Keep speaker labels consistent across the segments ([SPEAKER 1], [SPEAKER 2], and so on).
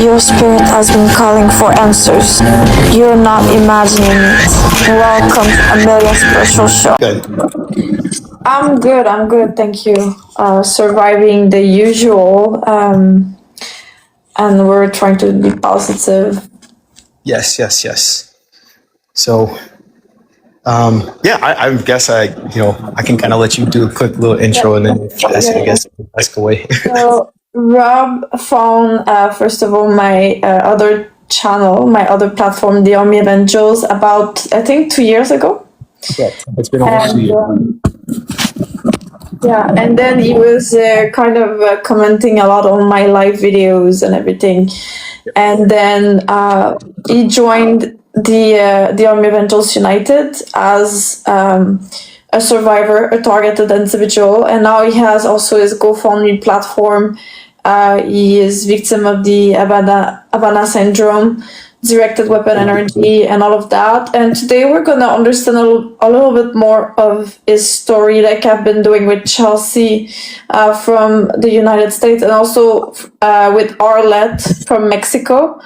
[SPEAKER 1] Your spirit has been calling for answers. You're not imagining it. Welcome to Amelia's special show.
[SPEAKER 2] Good.
[SPEAKER 1] I'm good, thank you. Surviving the usual, and we're trying to be positive.
[SPEAKER 2] Yes. So, I guess I can kind of let you do a quick little intro and then I guess ask away.
[SPEAKER 1] So Rob found, first of all, my other channel, my other platform, the Army Evangels, about, I think, 2 years ago.
[SPEAKER 2] Yeah, it's been almost 2 years.
[SPEAKER 1] Yeah, and then he was kind of commenting a lot on my live videos and everything. And then he joined the Army Evangels United as a survivor, a targeted individual, and now he has also his GoFundMe platform. He is victim of the Havana syndrome, directed weapon energy, and all of that. And today we're gonna understand a little bit more of his story, like I've been doing with Chelsea from the United States, and also with Arlette from Mexico.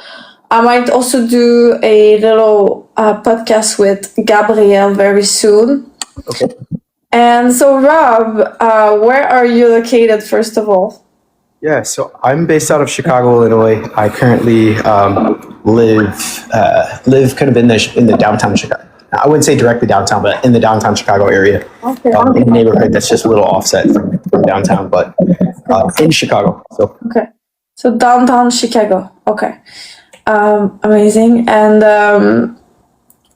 [SPEAKER 1] I might also do a little podcast with Gabrielle very soon.
[SPEAKER 2] Okay.
[SPEAKER 1] And so, Rob, where are you located, first of all?
[SPEAKER 2] Yeah, so I'm based out of Chicago, Illinois. I currently live kind of in the downtown Chicago. I wouldn't say directly downtown, but in the downtown Chicago area.
[SPEAKER 1] Okay.
[SPEAKER 2] In a neighborhood that's just a little offset from downtown, but in Chicago.
[SPEAKER 1] Okay. So downtown Chicago. Okay. Amazing. And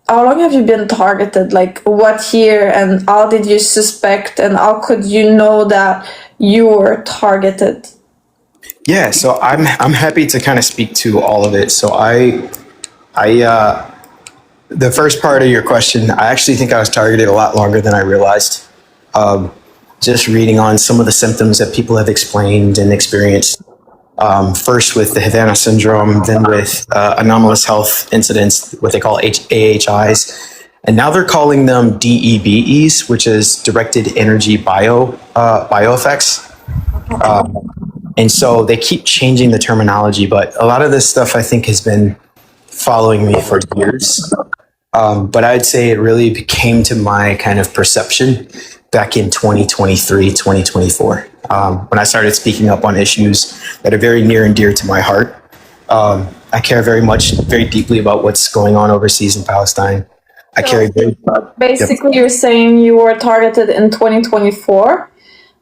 [SPEAKER 1] how long have you been targeted? Like, what year, and how did you suspect, and how could you know that you were targeted?
[SPEAKER 2] Yeah, so I'm happy to kind of speak to all of it. So the first part of your question, I actually think I was targeted a lot longer than I realized. Just reading on some of the symptoms that people have explained and experienced. First with the Havana syndrome, then with anomalous health incidents, what they call AHIs. And now they're calling them DEBEs, which is directed energy bioeffects. And so they keep changing the terminology, but a lot of this stuff I think has been following me for years. But I'd say it really came to my kind of perception back in 2023, 2024, when I started speaking up on issues that are very near and dear to my heart. I care very deeply about what's going on overseas in Palestine. I care very.
[SPEAKER 1] Basically, you're saying you were targeted in 2024,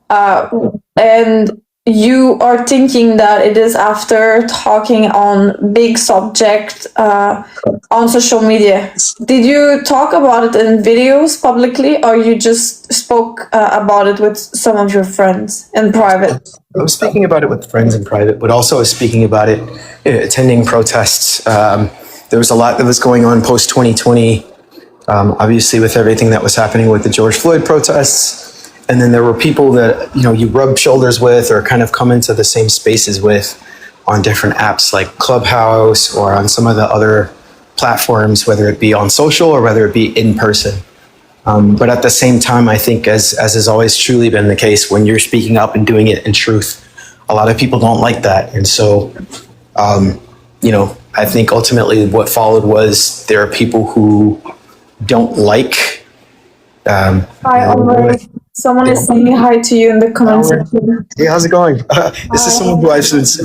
[SPEAKER 1] and you are thinking that it is after talking on big subject on social media. Did you talk about it in videos publicly, or you just spoke about it with some of your friends in private?
[SPEAKER 2] I was speaking about it with friends in private, but also I was speaking about it attending protests. There was a lot that was going on post 2020, obviously with everything that was happening with the George Floyd protests. And then there were people that, you rub shoulders with or kind of come into the same spaces with on different apps like Clubhouse or on some of the other platforms, whether it be on social or whether it be in person. But at the same time, I think as has always truly been the case, when you're speaking up and doing it in truth, a lot of people don't like that. And so, I think ultimately what followed was there are people who don't like.
[SPEAKER 1] Someone is saying hi to you in the comments section.
[SPEAKER 2] Hey, how's it going? This is someone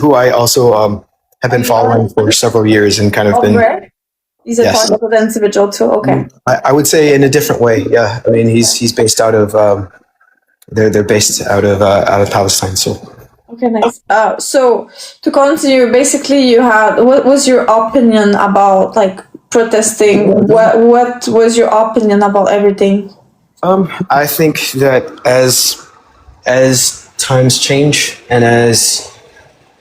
[SPEAKER 2] who I also have been following for several years and kind of been.
[SPEAKER 1] Greg? He's a targeted individual too. Okay.
[SPEAKER 2] I would say in a different way. Yeah, I mean he's based out of they're based out of Palestine. So.
[SPEAKER 1] Okay, nice. So to continue, basically, what was your opinion about protesting? What was your opinion about everything?
[SPEAKER 2] I think that as times change and as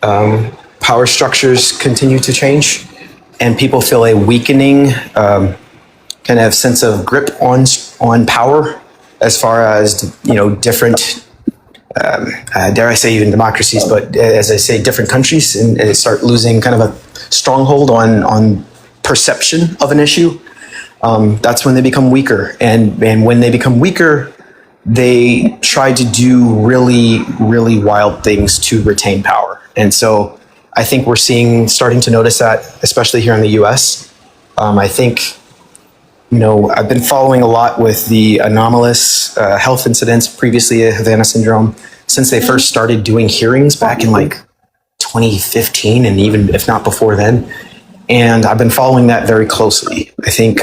[SPEAKER 2] power structures continue to change, and people feel a weakening kind of sense of grip on power, as far as different, dare I say even democracies, but as I say, different countries, and start losing kind of a stronghold on perception of an issue. That's when they become weaker, and when they become weaker, they try to do really, really wild things to retain power. And so I think we're starting to notice that, especially here in the US. I think, I've been following a lot with the anomalous health incidents, previously Havana syndrome, since they first started doing hearings back in like 2015, and even if not before then. And I've been following that very closely. I think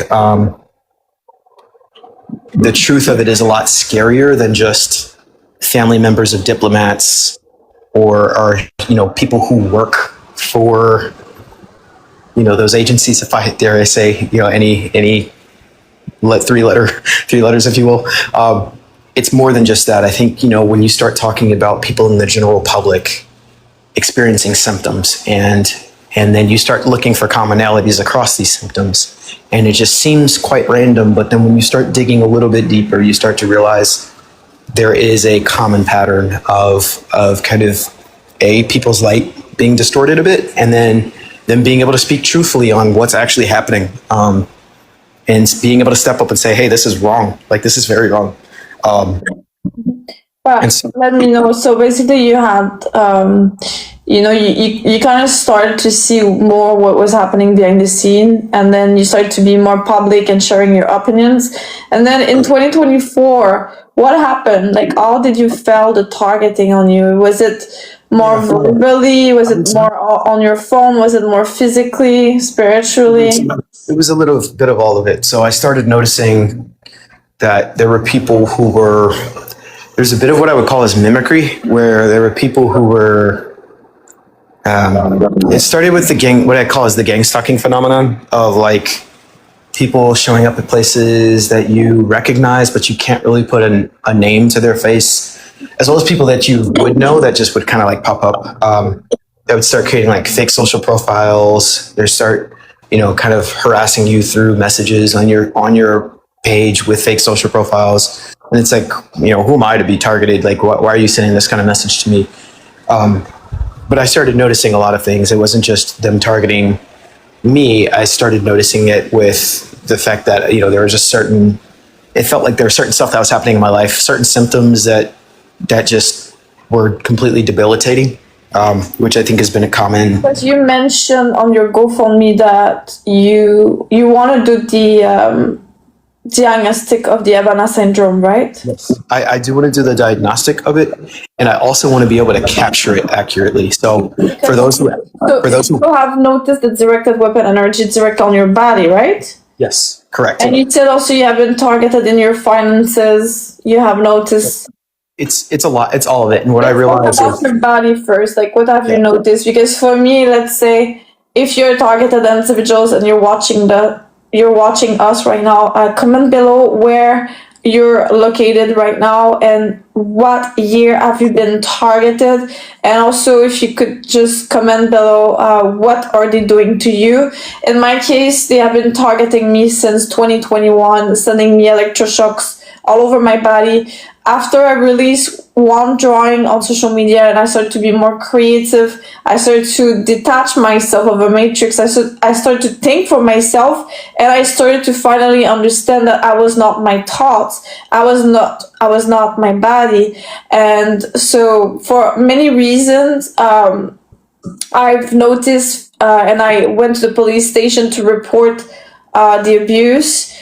[SPEAKER 2] the truth of it is a lot scarier than just family members of diplomats or people who work for those agencies, if I dare I say, any three letters, if you will. It's more than just that. I think, when you start talking about people in the general public experiencing symptoms, and then you start looking for commonalities across these symptoms, and it just seems quite random. But then when you start digging a little bit deeper, you start to realize there is a common pattern of kind of people's light being distorted a bit, and then them being able to speak truthfully on what's actually happening, and being able to step up and say, hey, this is wrong. Like, this is very wrong.
[SPEAKER 1] Let me know. So basically you had, you kind of started to see more what was happening behind the scene, and then you started to be more public and sharing your opinions. And then in 2024, what happened? Like, how did you feel the targeting on you? Was it more verbally? Was it more on your phone? Was it more physically, spiritually?
[SPEAKER 2] It was a little bit of all of it. So I started noticing that there were people who were, there's a bit of what I would call as mimicry, where there were people who were, it started with what I call as the gang stalking phenomenon of like people showing up at places that you recognize, but you can't really put a name to their face, as well as people that you would know that just would kind of like pop up. They would start creating like fake social profiles. They start, kind of harassing you through messages on your page with fake social profiles. And it's like, who am I to be targeted? Like, why are you sending this kind of message to me? But I started noticing a lot of things. It wasn't just them targeting me. I started noticing it with the fact that, there was it felt like there was certain stuff that was happening in my life, certain symptoms that just were completely debilitating, which I think has been a common.
[SPEAKER 1] But you mentioned on your GoFundMe that you want to do the diagnostic of the Havana syndrome, right?
[SPEAKER 2] Yes. I do want to do the diagnostic of it, and I also want to be able to capture it accurately. So for those who
[SPEAKER 1] have noticed the directed weapon energy direct on your body, right?
[SPEAKER 2] Yes, correct.
[SPEAKER 1] And you said also you have been targeted in your finances. You have noticed.
[SPEAKER 2] It's a lot. It's all of it. And what I realized is
[SPEAKER 1] your body first. Like, what have you noticed? Because for me, let's say if you're targeted individuals and you're watching us right now, comment below where you're located right now and what year have you been targeted, and also if you could just comment below what are they doing to you. In my case, they have been targeting me since 2021, sending me electroshocks all over my body. After I released one drawing on social media and I started to be more creative, I started to detach myself of a matrix. I started to think for myself, and I started to finally understand that I was not my thoughts. I was not my body. And so for many reasons, I've noticed, and I went to the police station to report the abuse.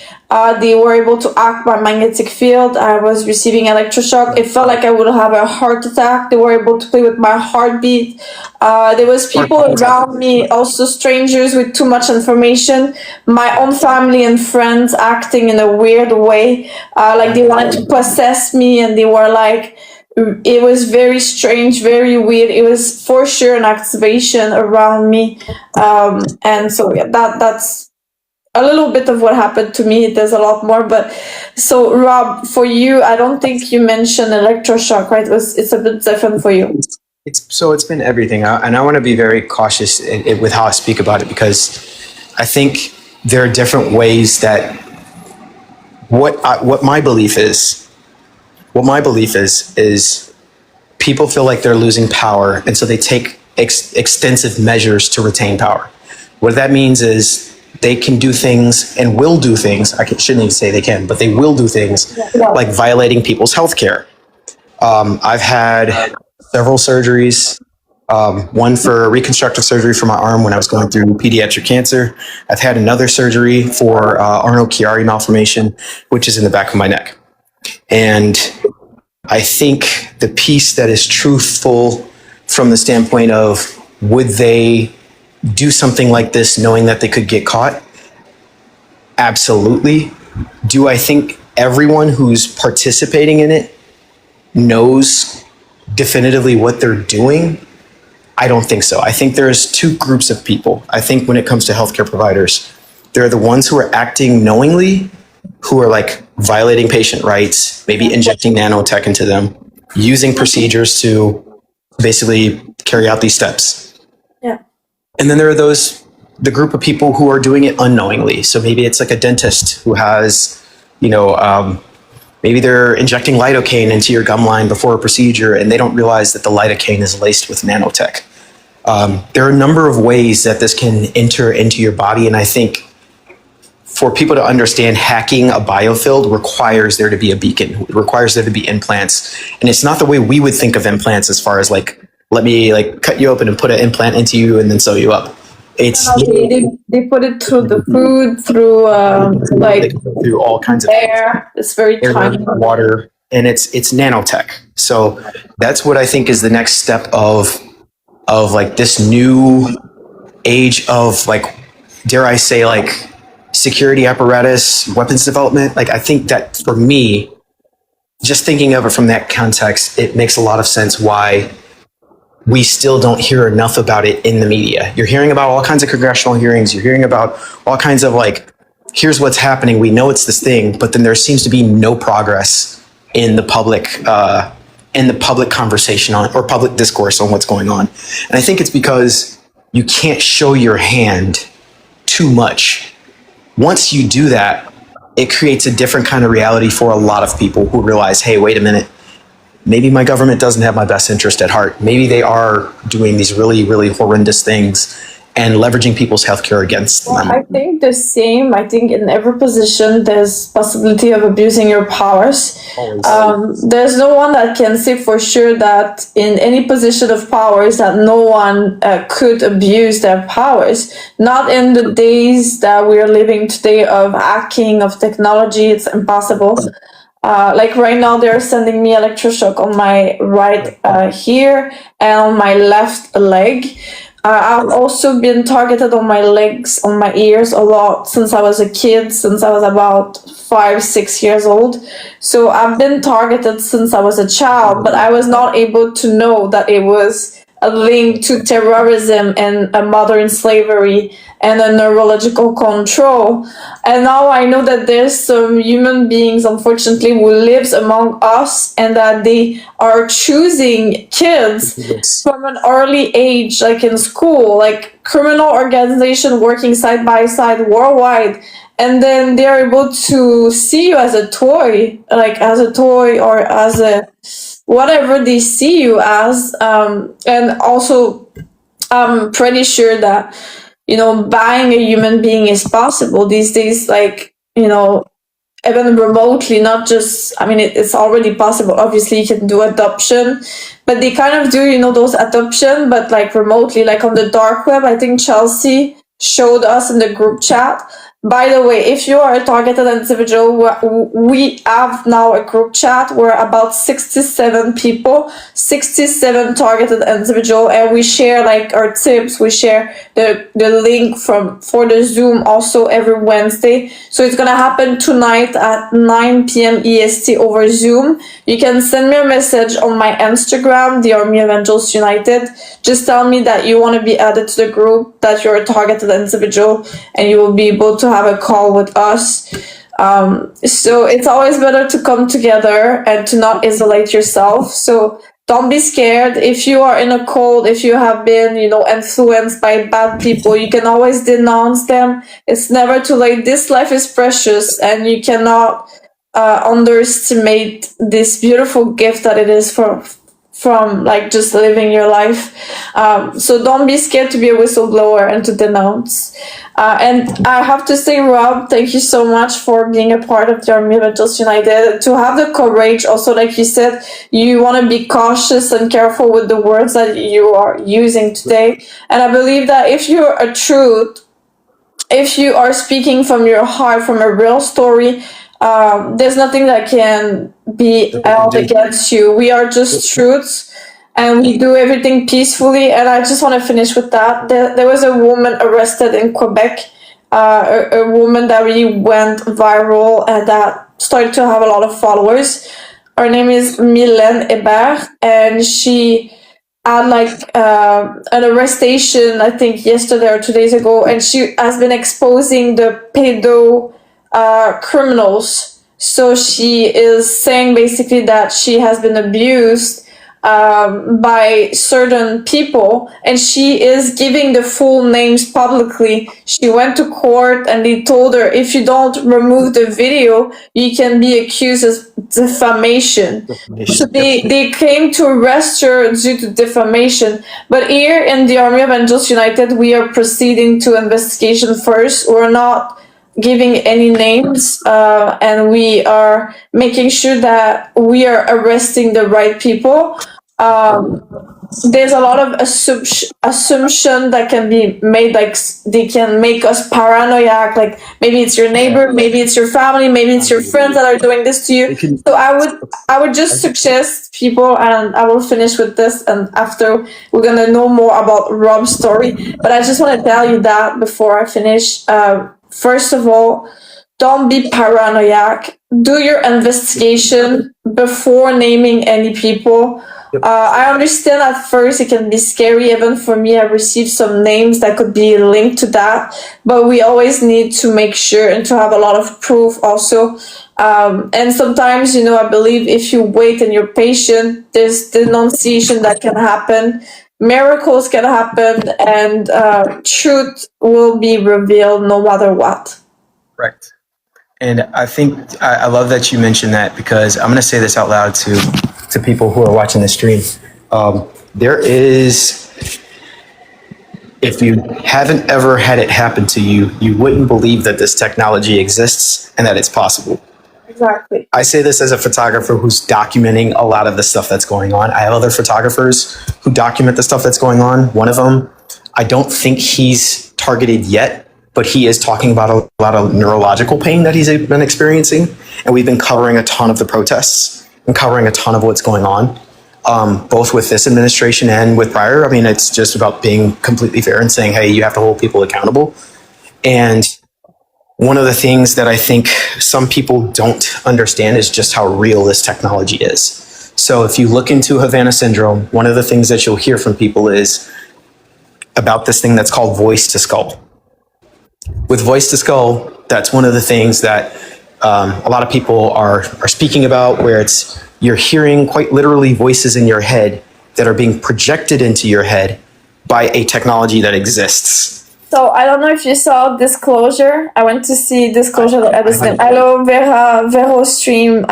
[SPEAKER 1] They were able to act my magnetic field. I was receiving electroshock. It felt like I would have a heart attack. They were able to play with my heartbeat. There was people around me, also strangers with too much information. My own family and friends acting in a weird way. Like they wanted to possess me, and they were like, it was very strange, very weird. It was for sure an activation around me. And so yeah, that's a little bit of what happened to me. There's a lot more, but so Rob, for you, I don't think you mentioned electroshock, right? It's a bit different for you.
[SPEAKER 2] It's been everything, and I want to be very cautious with how I speak about it, because I think there are different ways that what my belief is people feel like they're losing power, and so they take extensive measures to retain power. What that means is they can do things and will do things. Shouldn't even say they can, but they will do things like violating people's health care. I've had several surgeries, one for reconstructive surgery for my arm when I was going through pediatric cancer. I've had another surgery for Arnold-Chiari malformation, which is in the back of my neck. And I think the piece that is truthful from the standpoint of would they do something like this knowing that they could get caught? Absolutely. Do I think everyone who's participating in it knows definitively what they're doing? I don't think so. I think there's two groups of people. I think when it comes to healthcare providers, there are the ones who are acting knowingly, who are like violating patient rights, maybe injecting nanotech into them, using procedures to basically carry out these steps.
[SPEAKER 1] Yeah.
[SPEAKER 2] And then there are the group of people who are doing it unknowingly. So maybe it's like a dentist who has, maybe they're injecting lidocaine into your gum line before a procedure and they don't realize that the lidocaine is laced with nanotech. There are a number of ways that this can enter into your body. And I think for people to understand, hacking a biofilm requires there to be a beacon, it requires there to be implants. And it's not the way we would think of implants as far as like, let me like cut you open and put an implant into you and then sew you up. It's
[SPEAKER 1] they put it through the food, through
[SPEAKER 2] through all kinds of
[SPEAKER 1] air. It's very tiny.
[SPEAKER 2] Water, and it's nanotech. So that's what I think is the next step of like this new age of like, dare I say, like security apparatus, weapons development. Like I think that for me, just thinking of it from that context, it makes a lot of sense why we still don't hear enough about it in the media. You're hearing about all kinds of congressional hearings. You're hearing about all kinds of like, here's what's happening. We know it's this thing, but then there seems to be no progress in the public conversation on, or public discourse on what's going on. And I think it's because you can't show your hand too much. Once you do that, it creates a different kind of reality for a lot of people who realize, hey, wait a minute. Maybe my government doesn't have my best interest at heart. Maybe they are doing these really, really horrendous things and leveraging people's healthcare against them.
[SPEAKER 1] I think the same. I think in every position, there's possibility of abusing your powers. There's no one that can say for sure that in any position of powers that no one could abuse their powers. Not in the days that we're living today of hacking, of technology. It's impossible. Like right now, they're sending me electroshock on my right here and on my left leg. I've also been targeted on my legs, on my ears a lot since I was a kid, since I was about 5-6 years old. So I've been targeted since I was a child, but I was not able to know that it was a link to terrorism and a modern slavery and a neurological control. And now I know that there's some human beings, unfortunately, who lives among us and that they are choosing kids from an early age, like in school, like criminal organization working side by side worldwide. And then they're able to see you as a toy, like as a toy or as a whatever they see you as. And also, I'm pretty sure that, buying a human being is possible these days, like, even remotely, not just, it's already possible. Obviously, you can do adoption, but they kind of do, those adoption, but like remotely, like on the dark web. I think Chelsea showed us in the group chat. By the way, if you are a targeted individual, we have now a group chat. We're about 67 people, 67 targeted individual, and we share like our tips. We share the link for the Zoom also every Wednesday. So it's gonna happen tonight at 9 p.m. EST over Zoom. You can send me a message on my Instagram, the Army of Angels United. Just tell me that you want to be added to the group, that you're a targeted individual, and you will be able to have a call with us. So it's always better to come together and to not isolate yourself. So don't be scared. If you are in a cult, if you have been, influenced by bad people, you can always denounce them. It's never too late. This life is precious, and you cannot underestimate this beautiful gift that it is for from like just living your life. So don't be scared to be a whistleblower and to denounce. And I have to say, Rob, thank you so much for being a part of the Army Evangelists United. To have the courage, also, like you said, you want to be cautious and careful with the words that you are using today. And I believe that if you're a truth, if you are speaking from your heart, from a real story, there's nothing that can be held against you. We are just truths, and we do everything peacefully. And I just want to finish with that. There was a woman arrested in Quebec, a woman that really went viral and that started to have a lot of followers. Her name is Mylène Hébert, and she had like an arrestation, I think yesterday or 2 days ago, and she has been exposing the pedo criminals. So she is saying basically that she has been abused by certain people, and she is giving the full names publicly. She went to court and they told her, if you don't remove the video, you can be accused of defamation. So they came to arrest her due to defamation. But here in the Army of Angels United, we are proceeding to investigation first. We're not giving any names, and we are making sure that we are arresting the right people. There's a lot of assumption that can be made, like they can make us paranoid, like maybe it's your neighbor, maybe it's your family, maybe it's your friends that are doing this to you. So I would just suggest people, and I will finish with this, and after we're gonna know more about Rob's story. But I just want to tell you that before I finish. First of all, don't be paranoid. Do your investigation before naming any people. I understand at first it can be scary. Even for me, I received some names that could be linked to that, but we always need to make sure and to have a lot of proof also. And sometimes, I believe if you wait and you're patient, there's denunciation that can happen. Miracles can happen, and truth will be revealed no matter what.
[SPEAKER 2] Correct. And I think I love that you mentioned that, because I'm going to say this out loud to people who are watching the stream. There is, if you haven't ever had it happen to you, you wouldn't believe that this technology exists and that it's possible.
[SPEAKER 1] Exactly.
[SPEAKER 2] I say this as a photographer who's documenting a lot of the stuff that's going on. I have other photographers who document the stuff that's going on. One of them, I don't think he's targeted yet, but he is talking about a lot of neurological pain that he's been experiencing. And we've been covering a ton of the protests and covering a ton of what's going on, both with this administration and with prior. I mean, it's just about being completely fair and saying, hey, you have to hold people accountable. And one of the things that I think some people don't understand is just how real this technology is. So if you look into Havana syndrome, one of the things that you'll hear from people is about this thing that's called voice to skull. With voice to skull, that's one of the things that a lot of people are speaking about, where it's you're hearing quite literally voices in your head that are being projected into your head by a technology that exists.
[SPEAKER 1] So I don't know if you saw Disclosure. I went to see Disclosure at the cinema. Hello, Vero stream.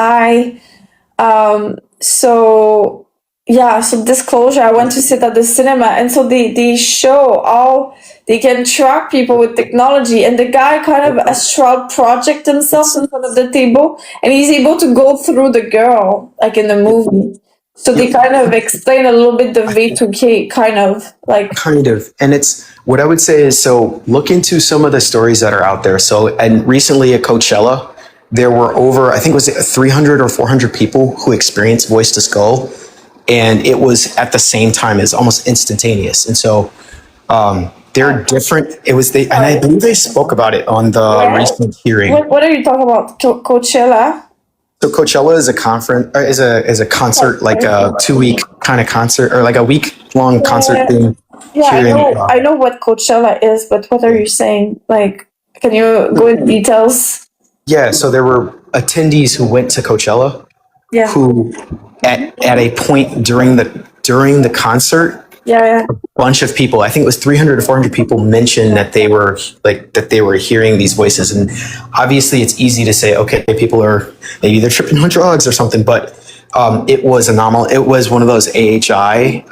[SPEAKER 1] So Disclosure, I went to sit at the cinema, and so they show how they can track people with technology, and the guy kind of astral project himself in front of the table, and he's able to go through the girl, like in the movie. So they kind of explain a little bit the V2K, kind of.
[SPEAKER 2] And it's, what I would say is, so look into some of the stories that are out there. So, and recently at Coachella, there were over, I think it was 300 or 400 people who experienced voice to skull. And it was at the same time, as almost instantaneous. And so they're different. And I believe they spoke about it on the recent hearing.
[SPEAKER 1] What are you talking about? Coachella?
[SPEAKER 2] So Coachella is a conference, is a concert, like a 2-week kind of concert, or like a week-long concert thing.
[SPEAKER 1] Yeah, I know what Coachella is, but what are you saying? Like, can you go into details?
[SPEAKER 2] Yeah, so there were attendees who went to Coachella, who at a point during the concert, a bunch of people, I think it was 300 or 400 people, mentioned that they were hearing these voices. And obviously it's easy to say, okay, people are, maybe they're tripping on drugs or something, but It was anomalous. It was one of those AHIs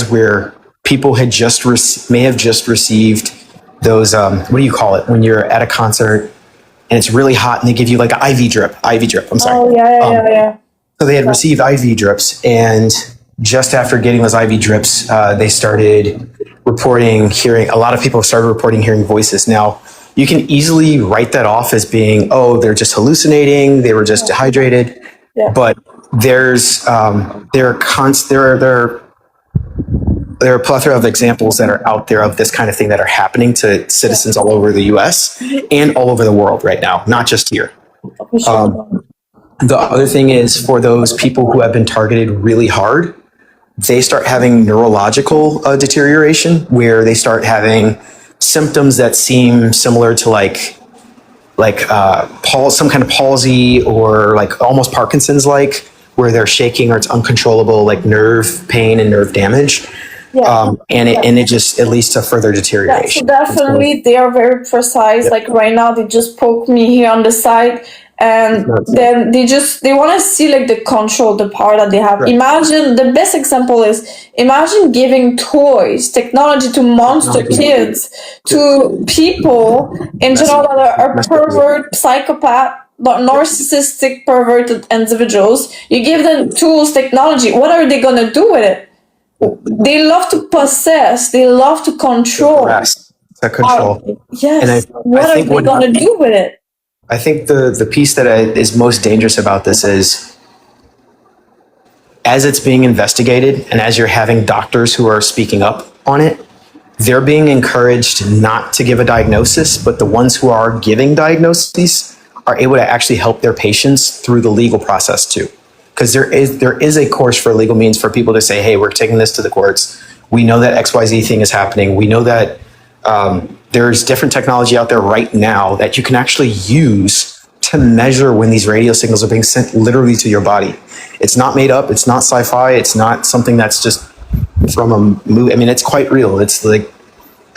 [SPEAKER 2] where people had may have just received those. What do you call it when you're at a concert and it's really hot and they give you like an IV drip? IV drip. I'm sorry.
[SPEAKER 1] Oh yeah.
[SPEAKER 2] So they had received IV drips, and just after getting those IV drips, they started hearing. A lot of people started reporting hearing voices. Now, you can easily write that off as being, oh, they're just hallucinating, they were just dehydrated.
[SPEAKER 1] Yeah.
[SPEAKER 2] But there are a plethora of examples that are out there of this kind of thing that are happening to citizens all over the U.S. and all over the world right now, not just here. The other thing is, for those people who have been targeted really hard, they start having neurological deterioration, where they start having symptoms that seem similar to some kind of palsy, or like almost Parkinson's, like where they're shaking or it's uncontrollable, like nerve pain and nerve damage. And it leads to further deterioration.
[SPEAKER 1] Yeah, so definitely they are very precise. Like right now, they just poke me here on the side, and then they want to see like the control, the power that they have. Right. Imagine, the best example is, imagine giving toys, technology to monster kids, to people in general that are pervert, psychopath, narcissistic, perverted individuals. You give them tools, technology. What are they gonna do with it? They love to possess. They love to control.
[SPEAKER 2] To control.
[SPEAKER 1] Yes. What are they going to do with it?
[SPEAKER 2] I think the piece that is most dangerous about this is, as it's being investigated and as you're having doctors who are speaking up on it, they're being encouraged not to give a diagnosis, but the ones who are giving diagnoses are able to actually help their patients through the legal process too. Because there is a course for legal means for people to say, hey, we're taking this to the courts. We know that XYZ thing is happening. We know that there's different technology out there right now that you can actually use to measure when these radio signals are being sent literally to your body. It's not made up. It's not sci-fi. It's not something that's just from a movie. I mean, it's quite real. It's like,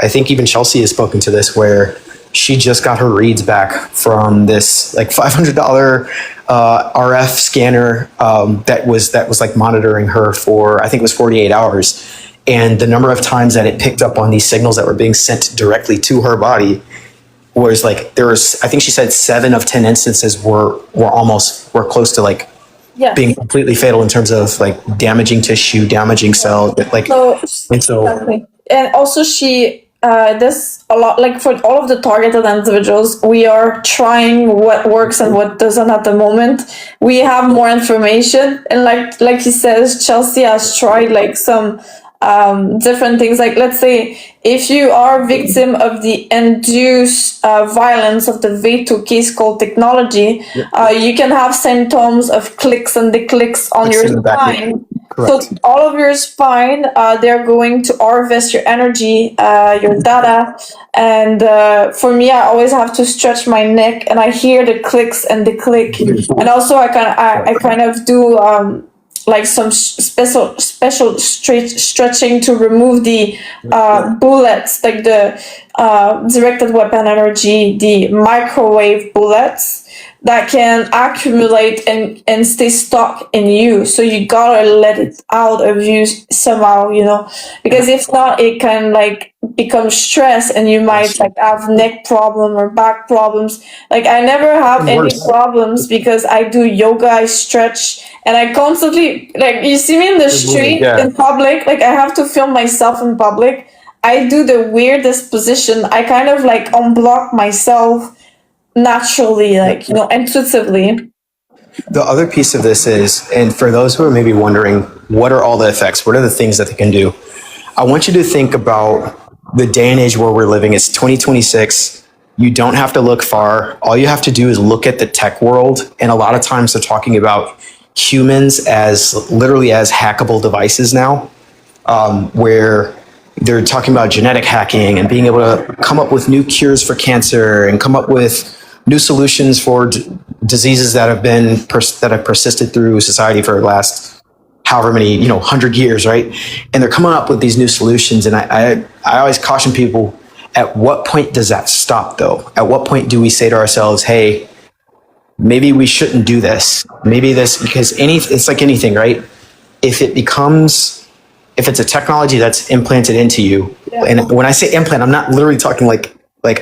[SPEAKER 2] I think even Chelsea has spoken to this, where she just got her reads back from this like $500 RF scanner that was like monitoring her for, I think it was 48 hours. And the number of times that it picked up on these signals that were being sent directly to her body was like, I think she said 7 of 10 instances were close to like being completely fatal in terms of like damaging tissue, damaging cells, like,
[SPEAKER 1] exactly. And also this a lot, like for all of the targeted individuals, we are trying what works and what doesn't at the moment. We have more information, and like he says, Chelsea has tried like some different things. Like, let's say if you are a victim of the induced violence of the V2 case called technology, you can have symptoms of clicks and declicks on your spine. So all of your spine, they're going to harvest your energy, your data. And for me, I always have to stretch my neck, and I hear the clicks and the click. And also I kind of do like some special stretching to remove the bullets, like the directed weapon energy, the microwave bullets that can accumulate and stay stuck in you. So you gotta let it out of you somehow, because if not, it can like become stress, and you might like have neck problem or back problems. Like, I never have any problems because I do yoga, I stretch, and I constantly, like, you see me in the street in public, like I have to film myself in public. I do the weirdest position. I kind of like unblock myself naturally, like, intuitively.
[SPEAKER 2] The other piece of this is, and for those who are maybe wondering, what are all the effects? What are the things that they can do? I want you to think about the day and age where we're living. It's 2026. You don't have to look far. All you have to do is look at the tech world. And a lot of times they're talking about humans as literally as hackable devices now, where they're talking about genetic hacking and being able to come up with new cures for cancer and come up with new solutions for diseases that have persisted through society for the last however many 100 years, right? And they're coming up with these new solutions. And I always caution people, at what point does that stop though? At what point do we say to ourselves, hey, maybe we shouldn't do this. Maybe this, because it's like anything, right? If it's a technology that's implanted into you, and when I say implant, I'm not literally talking like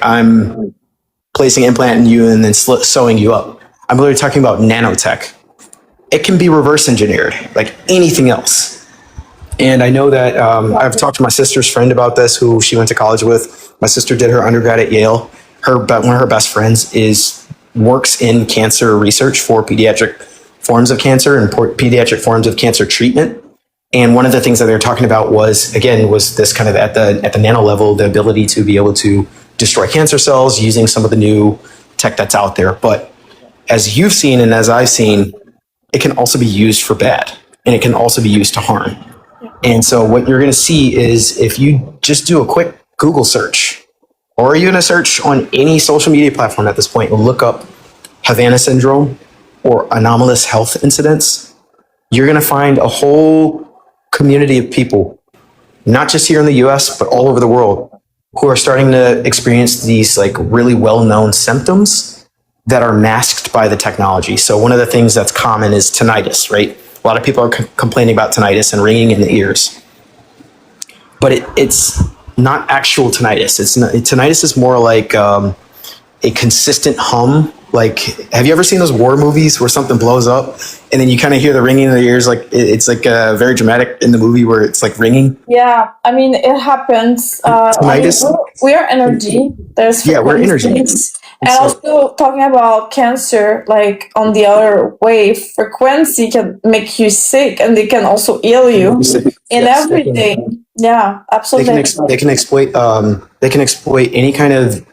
[SPEAKER 2] I'm placing an implant in you and then sewing you up. I'm literally talking about nanotech. It can be reverse engineered like anything else. And I know that I've talked to my sister's friend about this, who she went to college with. My sister did her undergrad at Yale. One of her best friends works in cancer research for pediatric forms of cancer and pediatric forms of cancer treatment. And one of the things that they were talking about was this kind of at the nano level, the ability to be able to destroy cancer cells using some of the new tech that's out there. But as you've seen and as I've seen, it can also be used for bad, and it can also be used to harm. And so what you're going to see is, if you just do a quick Google search, or you're going to search on any social media platform at this point and look up Havana syndrome or anomalous health incidents, you're going to find a whole community of people, not just here in the US, but all over the world, who are starting to experience these like really well-known symptoms that are masked by the technology. So one of the things that's common is tinnitus, right? A lot of people are complaining about tinnitus and ringing in the ears, but it's not actual tinnitus. Tinnitus is more like a consistent hum. Like, have you ever seen those war movies where something blows up and then you kind of hear the ringing in the ears? Like it's like very dramatic in the movie where it's like ringing.
[SPEAKER 1] Yeah, I mean, it happens.
[SPEAKER 2] Tinnitus.
[SPEAKER 1] We are energy. There's
[SPEAKER 2] we're energy.
[SPEAKER 1] And also talking about cancer, like on the other way, frequency can make you sick, and they can also heal you in everything. Yeah, absolutely.
[SPEAKER 2] They can exploit. They can exploit any kind of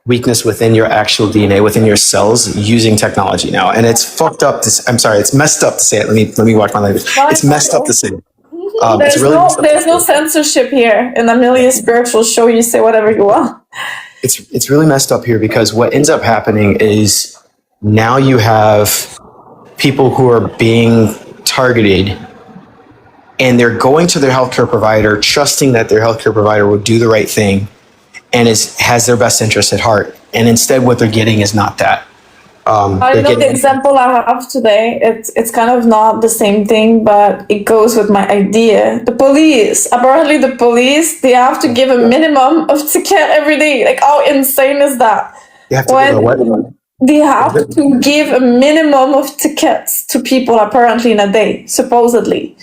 [SPEAKER 2] weakness within your actual DNA, within your cells, using technology now. And it's fucked up. I'm sorry, it's messed up to say it. Let me watch my language. It's messed up to say it.
[SPEAKER 1] There's no censorship here. In Amelia's spiritual show, you say whatever you want.
[SPEAKER 2] It's really messed up here, because what ends up happening is now you have people who are being targeted, and they're going to their healthcare provider, trusting that their healthcare provider will do the right thing and has their best interest at heart. And instead, what they're getting is not that.
[SPEAKER 1] I know the example I have today. It's kind of not the same thing, but it goes with my idea. The police, they have to give a minimum of ticket every day. Like, how insane is that?
[SPEAKER 2] You have to give a what?
[SPEAKER 1] They have to give a minimum of tickets to people apparently in a day, supposedly.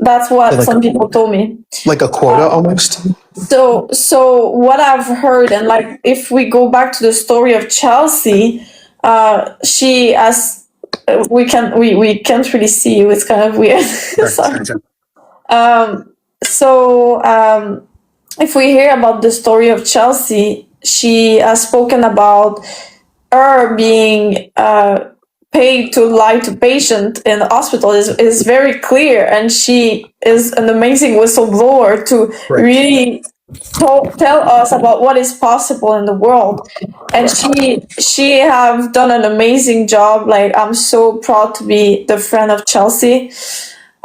[SPEAKER 1] That's what some people told me.
[SPEAKER 2] Like a quota almost?
[SPEAKER 1] So what I've heard, and like if we go back to the story of Chelsea, she as we can't really see you. It's kind of weird. Sorry. If we hear about the story of Chelsea, she has spoken about her being paid to lie to patient in the hospital is very clear, and she is an amazing whistleblower to really tell us about what is possible in the world. And she have done an amazing job. Like, I'm so proud to be the friend of Chelsea.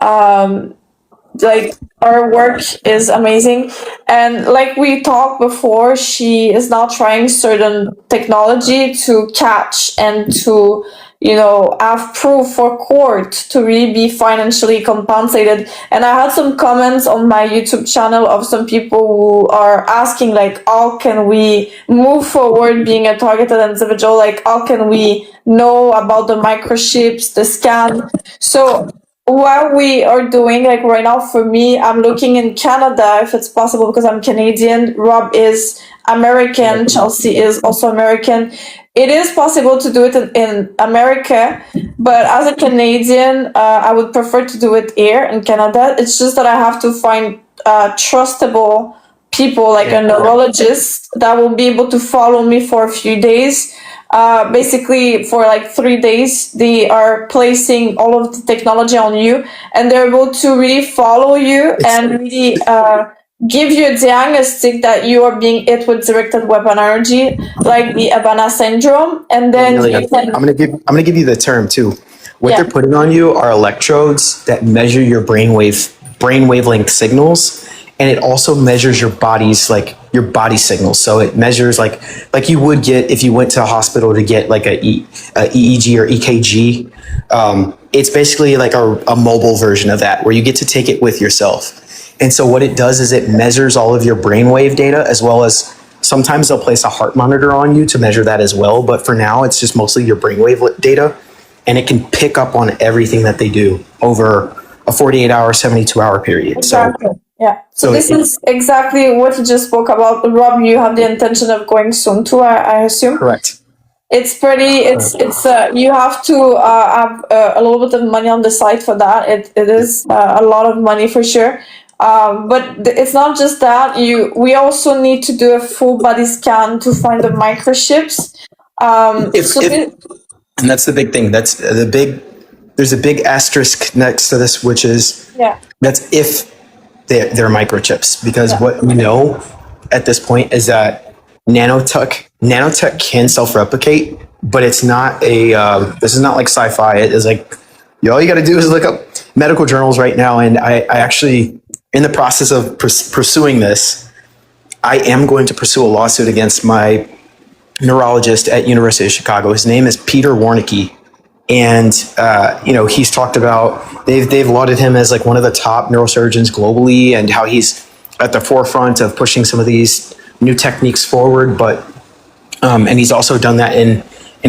[SPEAKER 1] Like, her work is amazing, and like we talked before, she is now trying certain technology to catch and to have proof for court to really be financially compensated. And I had some comments on my YouTube channel of some people who are asking, like, how can we move forward being a targeted individual? Like, how can we know about the microchips, the scan? So what we are doing, like right now, for me, I'm looking in Canada if it's possible, because I'm Canadian. Rob is American. Chelsea is also American. It is possible to do it in America, but as a Canadian, I would prefer to do it here in Canada. It's just that I have to find trustable people, like a neurologist, that will be able to follow me for a few days. Basically, for like 3 days, they are placing all of the technology on you, and they're able to really follow you and really give you a diagnostic that you are being hit with directed weapon energy, like the Havana syndrome. And then
[SPEAKER 2] I'm gonna give you the term too. What they're putting on you are electrodes that measure your brain wavelength signals, and it also measures your body's like your body signals. So it measures like you would get if you went to a hospital to get like a EEG or EKG. It's basically like a mobile version of that, where you get to take it with yourself. And so what it does is it measures all of your brainwave data, as well as sometimes they'll place a heart monitor on you to measure that as well. But for now, it's just mostly your brainwave data, and it can pick up on everything that they do over a 48-hour, 72-hour period.
[SPEAKER 1] Exactly.
[SPEAKER 2] So
[SPEAKER 1] yeah. So this is exactly what you just spoke about. Rob, you have the intention of going soon too, I assume.
[SPEAKER 2] correct.
[SPEAKER 1] It's pretty. It's you have to have a little bit of money on the side for that. It is a lot of money for sure. But it's not just that. We also need to do a full body scan to find the microchips.
[SPEAKER 2] And that's the big thing. There's a big asterisk next to this, which is that's if they're microchips, because what we know at this point is that nanotech can self-replicate, but it's not this is not like sci-fi. It is like, all you got to do is look up medical journals right now. And I actually, in the process of pursuing this, I am going to pursue a lawsuit against my neurologist at University of Chicago. His name is Peter Warnicki. And, he's talked about, they've lauded him as like one of the top neurosurgeons globally, and how he's at the forefront of pushing some of these new techniques forward. But, and he's also done that in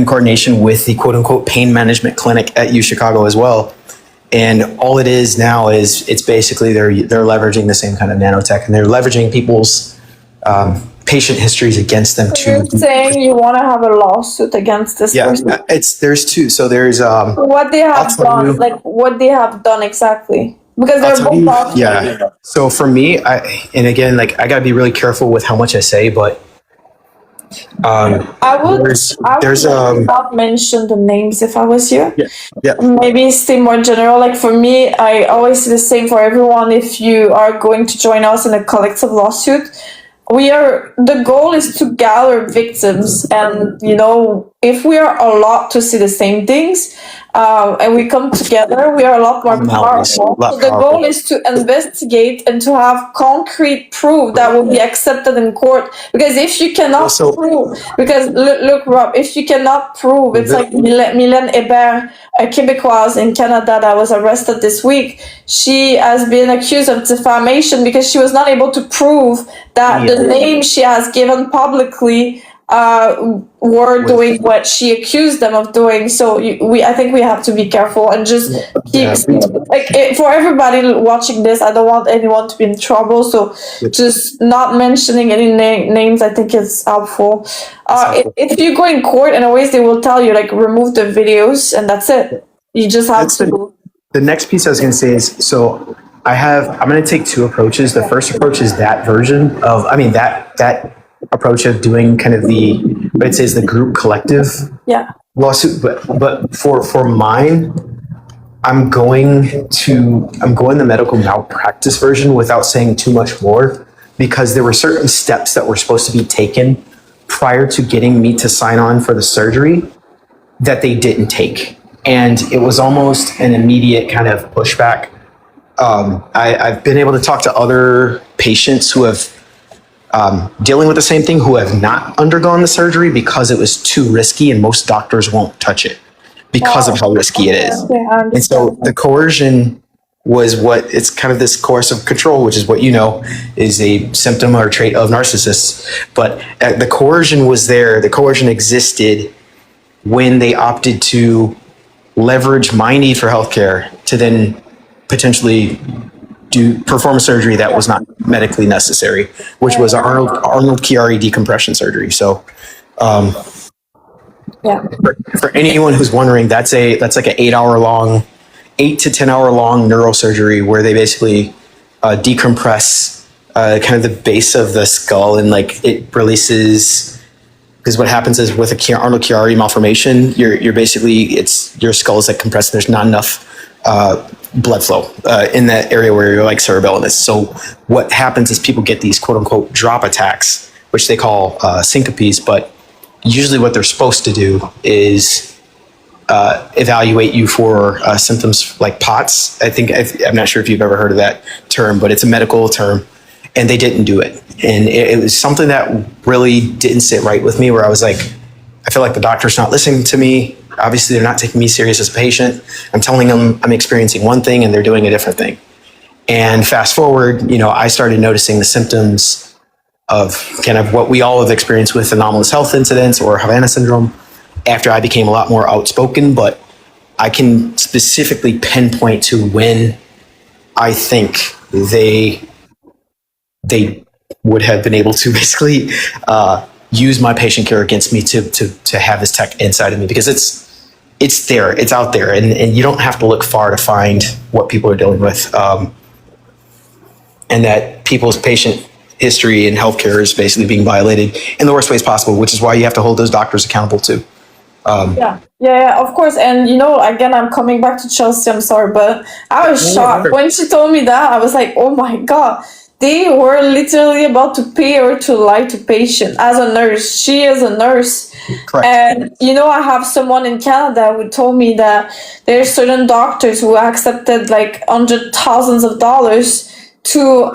[SPEAKER 2] coordination with the quote unquote pain management clinic at U Chicago as well. And all it is now is it's basically they're leveraging the same kind of nanotech, and they're leveraging people's patient histories against them too.
[SPEAKER 1] You're saying you want to have a lawsuit against this person?
[SPEAKER 2] Yeah, there's two. So there's
[SPEAKER 1] what they have done, what they have done exactly, because they're both
[SPEAKER 2] So for me, I gotta be really careful with how much I say, but
[SPEAKER 1] I would not mention the names if I was you. Maybe stay more general. Like for me, I always say the same for everyone. If you are going to join us in a collective lawsuit, the goal is to gather victims, and if we are a lot to see the same things, and we come together, we are a lot more powerful. So the goal is to investigate and to have concrete proof that will be accepted in court. Because if you cannot prove, because look, Rob, if you cannot prove, it's like Mylène Hébert, a Québécoise in Canada that was arrested this week. She has been accused of defamation because she was not able to prove that the name she has given publicly were doing what she accused them of doing. So I think we have to be careful and just keep for everybody watching this. I don't want anyone to be in trouble, so just not mentioning any names, I think is helpful. If you go in court, and always they will tell you remove the videos, and that's it. You just have to.
[SPEAKER 2] The next piece I was going to say is, I'm going to take two approaches. The first approach is that version of, that approach of doing kind of what it says the group collective lawsuit. But for mine, I'm going the medical malpractice version without saying too much more, because there were certain steps that were supposed to be taken prior to getting me to sign on for the surgery that they didn't take. And it was almost an immediate kind of pushback. I've been able to talk to other patients who have dealing with the same thing, who have not undergone the surgery because it was too risky, and most doctors won't touch it because of how risky it is. And so the coercion was it's kind of this coercive control, which is what is a symptom or trait of narcissists. But the coercion was there. The coercion existed when they opted to leverage my need for healthcare to then potentially perform a surgery that was not medically necessary, which was Arnold Chiari decompression surgery. So, for anyone who's wondering, that's like an 8 to 10 hour long neurosurgery where they basically decompress kind of the base of the skull, and it releases. Because what happens is with a Arnold Chiari malformation, you're basically your skull is compressed. And there's not enough blood flow in that area where you're cerebellum is. So what happens is people get these quote unquote drop attacks, which they call syncopes. But usually what they're supposed to do is evaluate you for symptoms like POTS. I'm not sure if you've ever heard of that term, but it's a medical term. and they didn't do it. And it was something that really didn't sit right with me, where I was like, I feel like the doctor's not listening to me. Obviously, they're not taking me serious as a patient. I'm telling them I'm experiencing one thing and they're doing a different thing. And fast forward, I started noticing the symptoms of kind of what we all have experienced with anomalous health incidents or Havana syndrome after I became a lot more outspoken. But I can specifically pinpoint to when I think they would have been able to basically use my patient care against me to have this tech inside of me, because it's there, it's out there, and you don't have to look far to find what people are dealing with, and that people's patient history and healthcare is basically being violated in the worst ways possible, which is why you have to hold those doctors accountable too.
[SPEAKER 1] Yeah, of course. And again, I'm coming back to Chelsea. I'm sorry, but I was shocked when she told me that. I was like, oh my God. They were literally about to pay her to lie to patient as a nurse. She is a nurse.
[SPEAKER 2] Correct.
[SPEAKER 1] And I have someone in Canada who told me that there are certain doctors who accepted like $100,000s to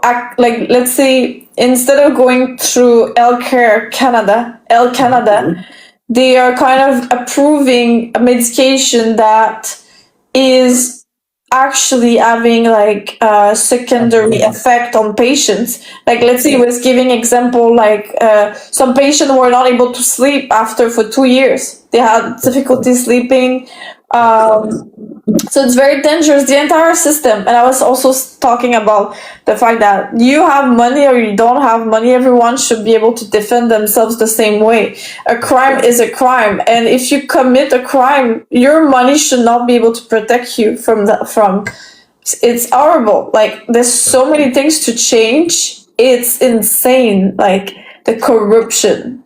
[SPEAKER 1] act like, let's say, instead of going through Health Canada, they are kind of approving a medication that is actually having like a secondary effect on patients. Like, let's say, was giving example, like some patients were not able to sleep after for 2 years. They had difficulty sleeping. So it's very dangerous, the entire system. And I was also talking about the fact that you have money or you don't have money, everyone should be able to defend themselves the same way. A crime is a crime, and if you commit a crime, your money should not be able to protect you from it's horrible. Like, there's so many things to change. It's insane. Like, the corruption,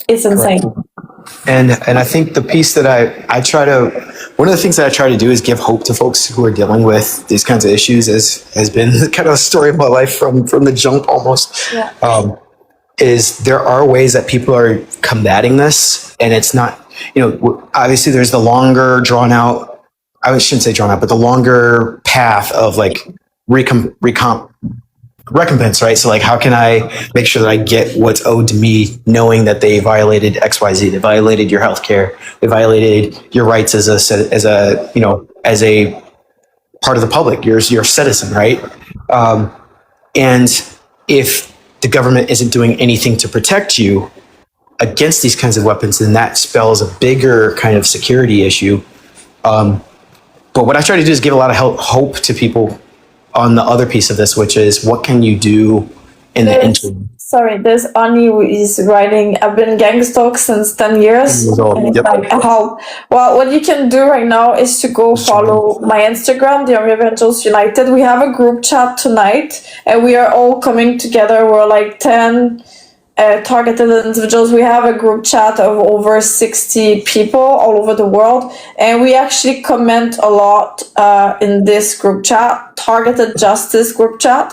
[SPEAKER 1] it's insane.
[SPEAKER 2] And I think the piece that I try to, one of the things that I try to do is give hope to folks who are dealing with these kinds of issues, has been kind of a story of my life from the jump almost.
[SPEAKER 1] Yeah.
[SPEAKER 2] Is there are ways that people are combating this, and it's not, obviously there's the longer drawn out, I shouldn't say drawn out, but the longer path of like recompense, right? So like, how can I make sure that I get what's owed to me, knowing that they violated XYZ, they violated your healthcare, they violated your rights as a part of the public, you're a citizen, right? And if the government isn't doing anything to protect you against these kinds of weapons, then that spells a bigger kind of security issue. But what I try to do is give a lot of hope to people on the other piece of this, which is, what can you do in the interim?
[SPEAKER 1] Sorry, there's Ani who is writing, I've been gang stalked since 10 years. And
[SPEAKER 2] Yep.
[SPEAKER 1] like, well, what you can do right now is to go follow my Instagram, the Army Evangels United. We have a group chat tonight, and we are all coming together. We're like 10 targeted individuals. We have a group chat of over 60 people all over the world, and we actually comment a lot in this group chat, targeted justice group chat.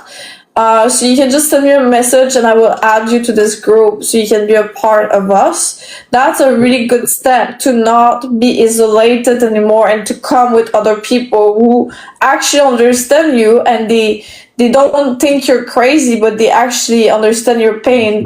[SPEAKER 1] So you can just send me a message and I will add you to this group so you can be a part of us. That's a really good step, to not be isolated anymore and to come with other people who actually understand you, and they don't think you're crazy, but they actually understand your pain.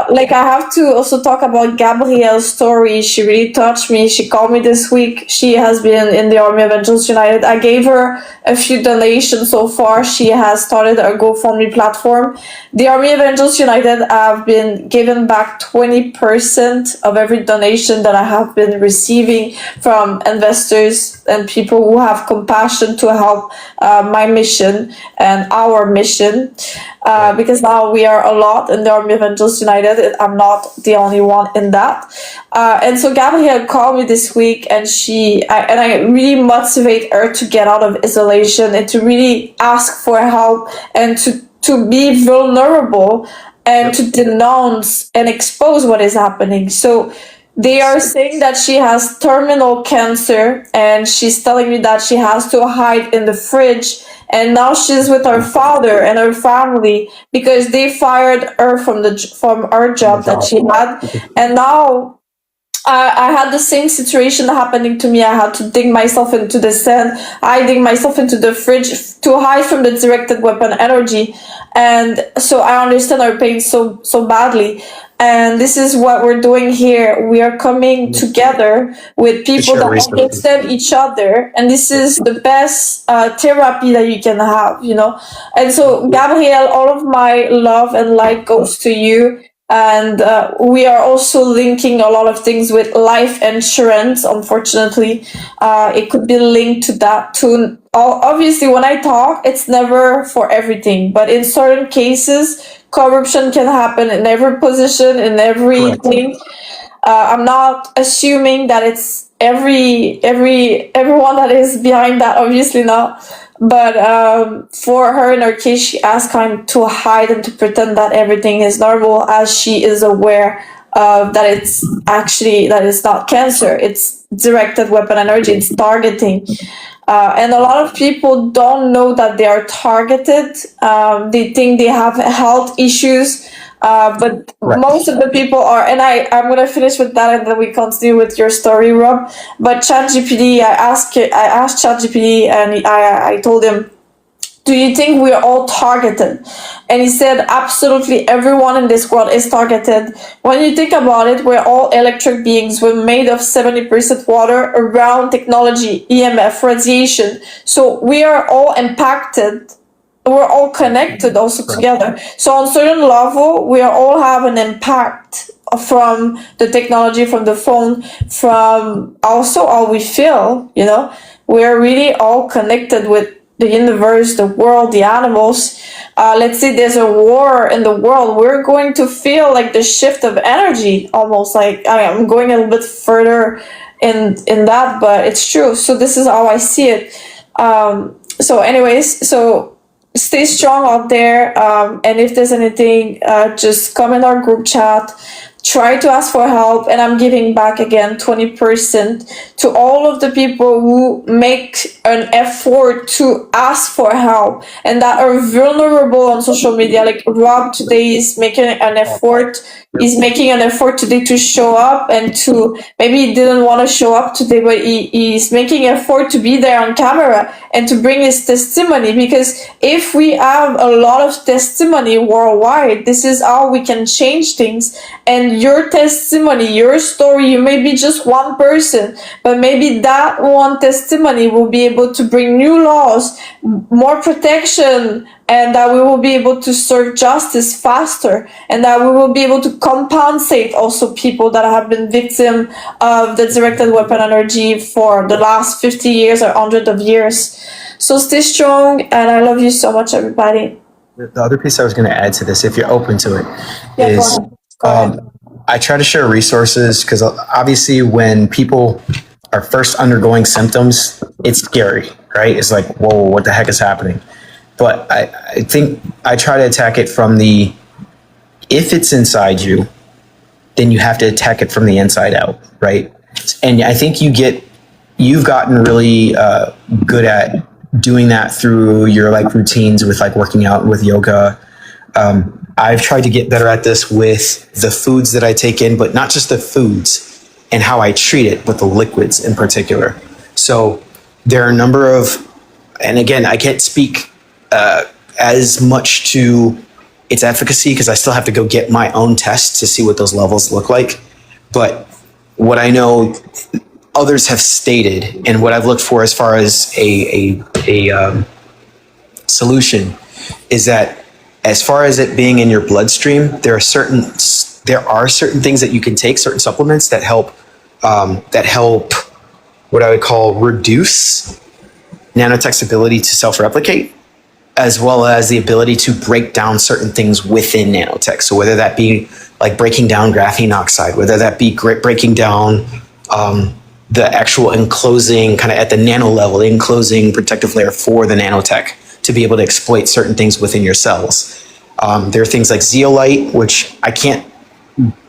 [SPEAKER 1] Like, I have to also talk about Gabrielle's story. She really touched me. She called me this week. She has been in the Army Evangels United. I gave her a few donations so far. She has started a GoFundMe platform. The Army Evangels United have been given back 20% of every donation that I have been receiving from investors and people who have compassion to help my mission and our mission, because now we are a lot in the Army Evangels United. I'm not the only one in that. And so Gabrielle called me this week, and I really motivate her to get out of isolation and to really ask for help, and to be vulnerable and to denounce and expose what is happening. So they are saying that she has terminal cancer, and she's telling me that she has to hide in the fridge. And now she's with her father and her family because they fired her from her job that she had. And now I had the same situation happening to me. I had to dig myself into the sand. I dig myself into the fridge to hide from the directed weapon energy. And so I understand our pain so badly. And this is what we're doing here. We are coming together with people
[SPEAKER 2] share
[SPEAKER 1] that
[SPEAKER 2] resources.
[SPEAKER 1] understand each other. And this is the best therapy that you can have, you know? And so, Gabrielle, all of my love and light goes to you. And we are also linking a lot of things with life insurance. Unfortunately, it could be linked to that too. Obviously, when I talk, it's never for everything, but in certain cases, corruption can happen in every position, in everything. I'm not assuming that it's everyone that is behind that. Obviously not. But for her, in her case, she asked kind of to hide and to pretend that everything is normal, as she is aware of that that it's not cancer. It's directed weapon energy. It's targeting. And a lot of people don't know that they are targeted. They think they have health issues, but most of the people are. And I'm gonna finish with that, and then we continue with your story, Rob. But ChatGPT, I asked ChatGPT, and I told him, do you think we're all targeted? And he said, absolutely everyone in this world is targeted. When you think about it, we're all electric beings. We're made of 70% water around technology, EMF, radiation. So we are all impacted. We're all connected also together. So on certain level, we all have an impact from the technology, from the phone, from also how we feel, you know. We're really all connected with the universe, the world, the animals. Let's say there's a war in the world, we're going to feel like the shift of energy, almost like I'm going a little bit further in that, but it's true. So this is how I see it. So anyways, so stay strong out there. And if there's anything, just come in our group chat. Try to ask for help, and I'm giving back again 20% to all of the people who make an effort to ask for help and that are vulnerable on social media. Like Rob today is making an effort. He's making an effort today to show up, and to maybe he didn't want to show up today, but he's making an effort to be there on camera and to bring his testimony. Because if we have a lot of testimony worldwide, this is how we can change things. And your testimony, your story, you may be just one person, but maybe that one testimony will be able to bring new laws, more protection, and that we will be able to serve justice faster, and that we will be able to compensate also people that have been victim of the directed weapon energy for the last 50 years or 100 of years. So stay strong, and I love you so much, everybody.
[SPEAKER 2] The other piece I was going to add to this, if you're open to it,
[SPEAKER 1] Yeah,
[SPEAKER 2] is
[SPEAKER 1] go ahead.
[SPEAKER 2] I try to share resources because obviously when people are first undergoing symptoms, it's scary, right? It's like, whoa, what the heck is happening? But I think I try to attack it from if it's inside you, then you have to attack it from the inside out, right? And I think you've gotten really good at doing that through your like routines with like working out, with yoga. I've tried to get better at this with the foods that I take in, but not just the foods and how I treat it, but the liquids in particular. So there are a number of, and again, I can't speak as much to its efficacy because I still have to go get my own tests to see what those levels look like. But what I know others have stated, and what I've looked for as far as a solution, is that as far as it being in your bloodstream, there are certain things that you can take, certain supplements that help what I would call reduce nanotech's ability to self-replicate, as well as the ability to break down certain things within nanotech. So whether that be like breaking down graphene oxide, whether that be breaking down the actual enclosing, kind of at the nano level, the enclosing protective layer for the nanotech to be able to exploit certain things within your cells. There are things like zeolite, which I can't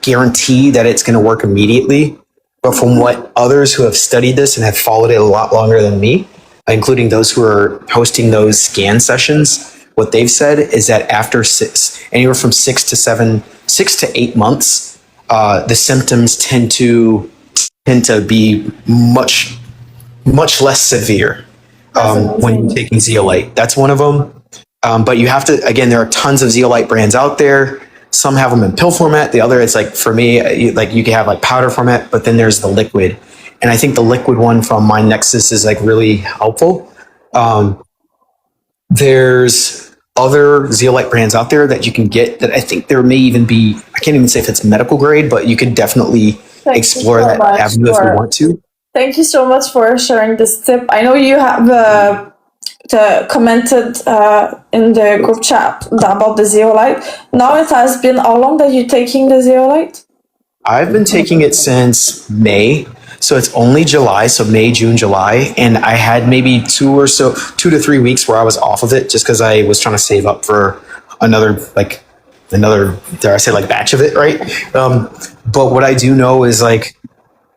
[SPEAKER 2] guarantee that it's going to work immediately, but from what others who have studied this and have followed it a lot longer than me, including those who are hosting those scan sessions, what they've said is that after anywhere from 6 to 8 months, the symptoms tend to tend to be much less severe when you're taking zeolite. That's one of them. But you have to, again, there are tons of zeolite brands out there. Some have them in pill format. The other is like, for me, like you can have like powder format, but then there's the liquid. And I think the liquid one from Mind Nexus is like really helpful. There's other zeolite brands out there that you can get that I think there may even be, I can't even say if it's medical grade, but you could definitely explore that avenue if you want to.
[SPEAKER 1] Thank you so much for sharing this tip. I know you have commented in the group chat about the zeolite. Now it has been how long that you're taking the zeolite?
[SPEAKER 2] I've been taking it since May. So it's only July, so May, June, July. And I had maybe 2 to 3 weeks where I was off of it just because I was trying to save up for another, dare I say, like batch of it, right? But what I do know is like,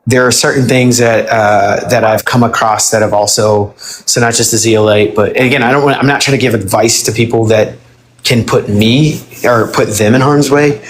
[SPEAKER 2] there are certain things that I've come across that have also, so not just the zeolite, but again, I'm not trying to give advice to people that can put me or put them in harm's way.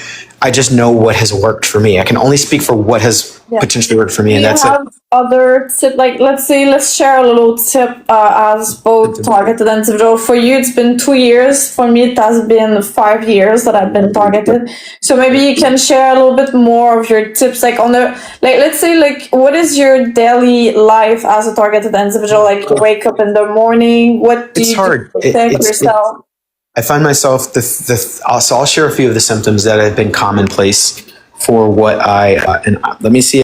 [SPEAKER 2] I just know what has worked for me. I can only speak for what has potentially worked for me, and that's it.
[SPEAKER 1] Other tip, like let's share a little tip as both targeted and individual. For you, it's been 2 years. For me, it has been 5 years that I've been targeted. So maybe you can share a little bit more of your tips, like on the let's say what is your daily life as a targeted individual? Like you wake up in the morning. What do you do to protect yourself?
[SPEAKER 2] I find myself so I'll share a few of the symptoms that have been commonplace for what and let me see.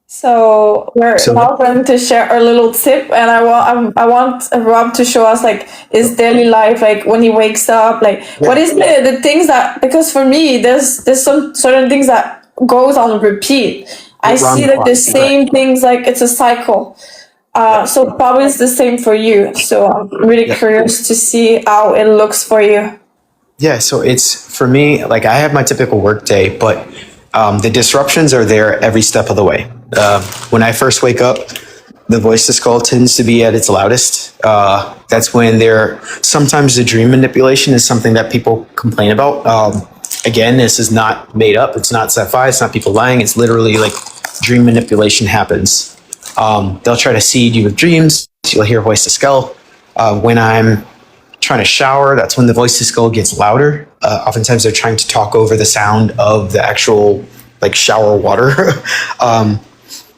[SPEAKER 1] So we're now going to share a little tip, and I want Rob to show us like his daily life, like when he wakes up, like what is the things that, because for me there's some certain things that goes on repeat. I see like the same things, like it's a cycle. So probably it's the same for you. So I'm really curious to see how it looks for you.
[SPEAKER 2] Yeah, so it's, for me, like I have my typical work day, but the disruptions are there every step of the way. When I first wake up, the voice to skull tends to be at its loudest. That's when sometimes the dream manipulation is something that people complain about. Again, this is not made up. It's not sci-fi. It's not people lying. It's literally like dream manipulation happens. They'll try to seed you with dreams. You'll hear voice to skull. When I'm trying to shower, that's when the voice to skull gets louder. Oftentimes they're trying to talk over the sound of the actual like shower water.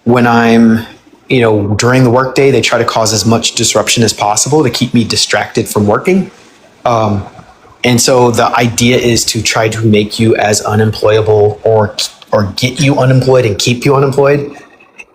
[SPEAKER 2] When I'm, during the workday, they try to cause as much disruption as possible to keep me distracted from working. And so the idea is to try to make you as unemployable or get you unemployed and keep you unemployed.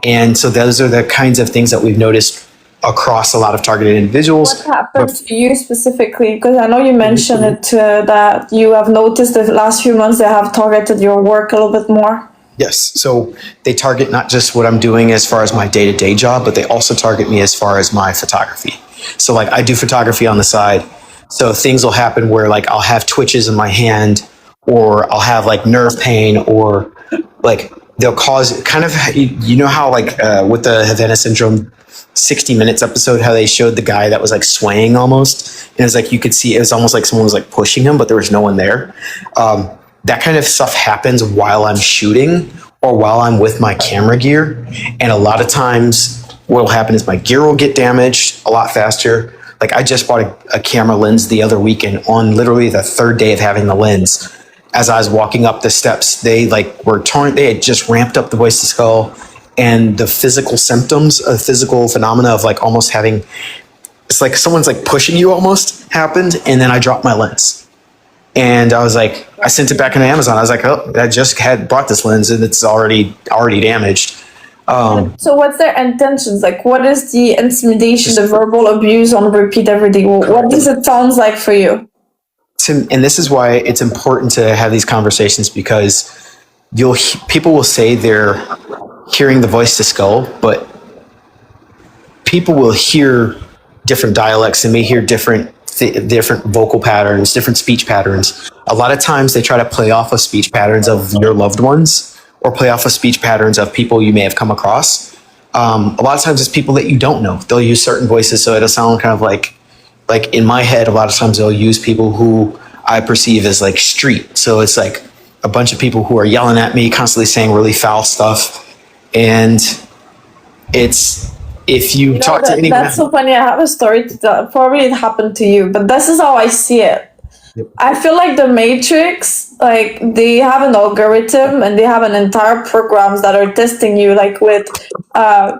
[SPEAKER 2] And so those are the kinds of things that we've noticed across a lot of targeted individuals.
[SPEAKER 1] What happened to you specifically? Because I know you mentioned it that you have noticed the last few months they have targeted your work a little bit more.
[SPEAKER 2] Yes. So they target not just what I'm doing as far as my day-to-day job, but they also target me as far as my photography. So like I do photography on the side. So things will happen where like I'll have twitches in my hand, or I'll have like nerve pain, or like they'll cause kind of, how like with the Havana Syndrome 60 Minutes episode, how they showed the guy that was like swaying almost. And it was like, you could see, it was almost like someone was like pushing him, but there was no one there. That kind of stuff happens while I'm shooting or while I'm with my camera gear. And a lot of times what will happen is my gear will get damaged a lot faster. Like I just bought a camera lens the other weekend on literally the third day of having the lens. As I was walking up the steps, they had just ramped up the voice to skull, and the physical symptoms, physical phenomena of like almost having, it's like someone's like pushing you almost happened. And then I dropped my lens, and I was like, I sent it back into Amazon. I was like, oh, I just had bought this lens and it's already damaged.
[SPEAKER 1] So what's their intentions? Like, what is the intimidation, the verbal abuse on repeat every day? What does it sound like for you?
[SPEAKER 2] And this is why it's important to have these conversations, because people will say they're hearing the voice to skull, but people will hear different dialects and may hear different vocal patterns, different speech patterns. A lot of times they try to play off of speech patterns of your loved ones, or play off of speech patterns of people you may have come across. A lot of times it's people that you don't know. They'll use certain voices, so it'll sound kind of like in my head, a lot of times they'll use people who I perceive as like street. So it's like, a bunch of people who are yelling at me, constantly saying really foul stuff. And it's, if you talk to anyone.
[SPEAKER 1] That's so funny. I have a story to tell. Probably it happened to you, but this is how I see it.
[SPEAKER 2] Yep.
[SPEAKER 1] I feel like the Matrix, like they have an algorithm and they have an entire programs that are testing you, like with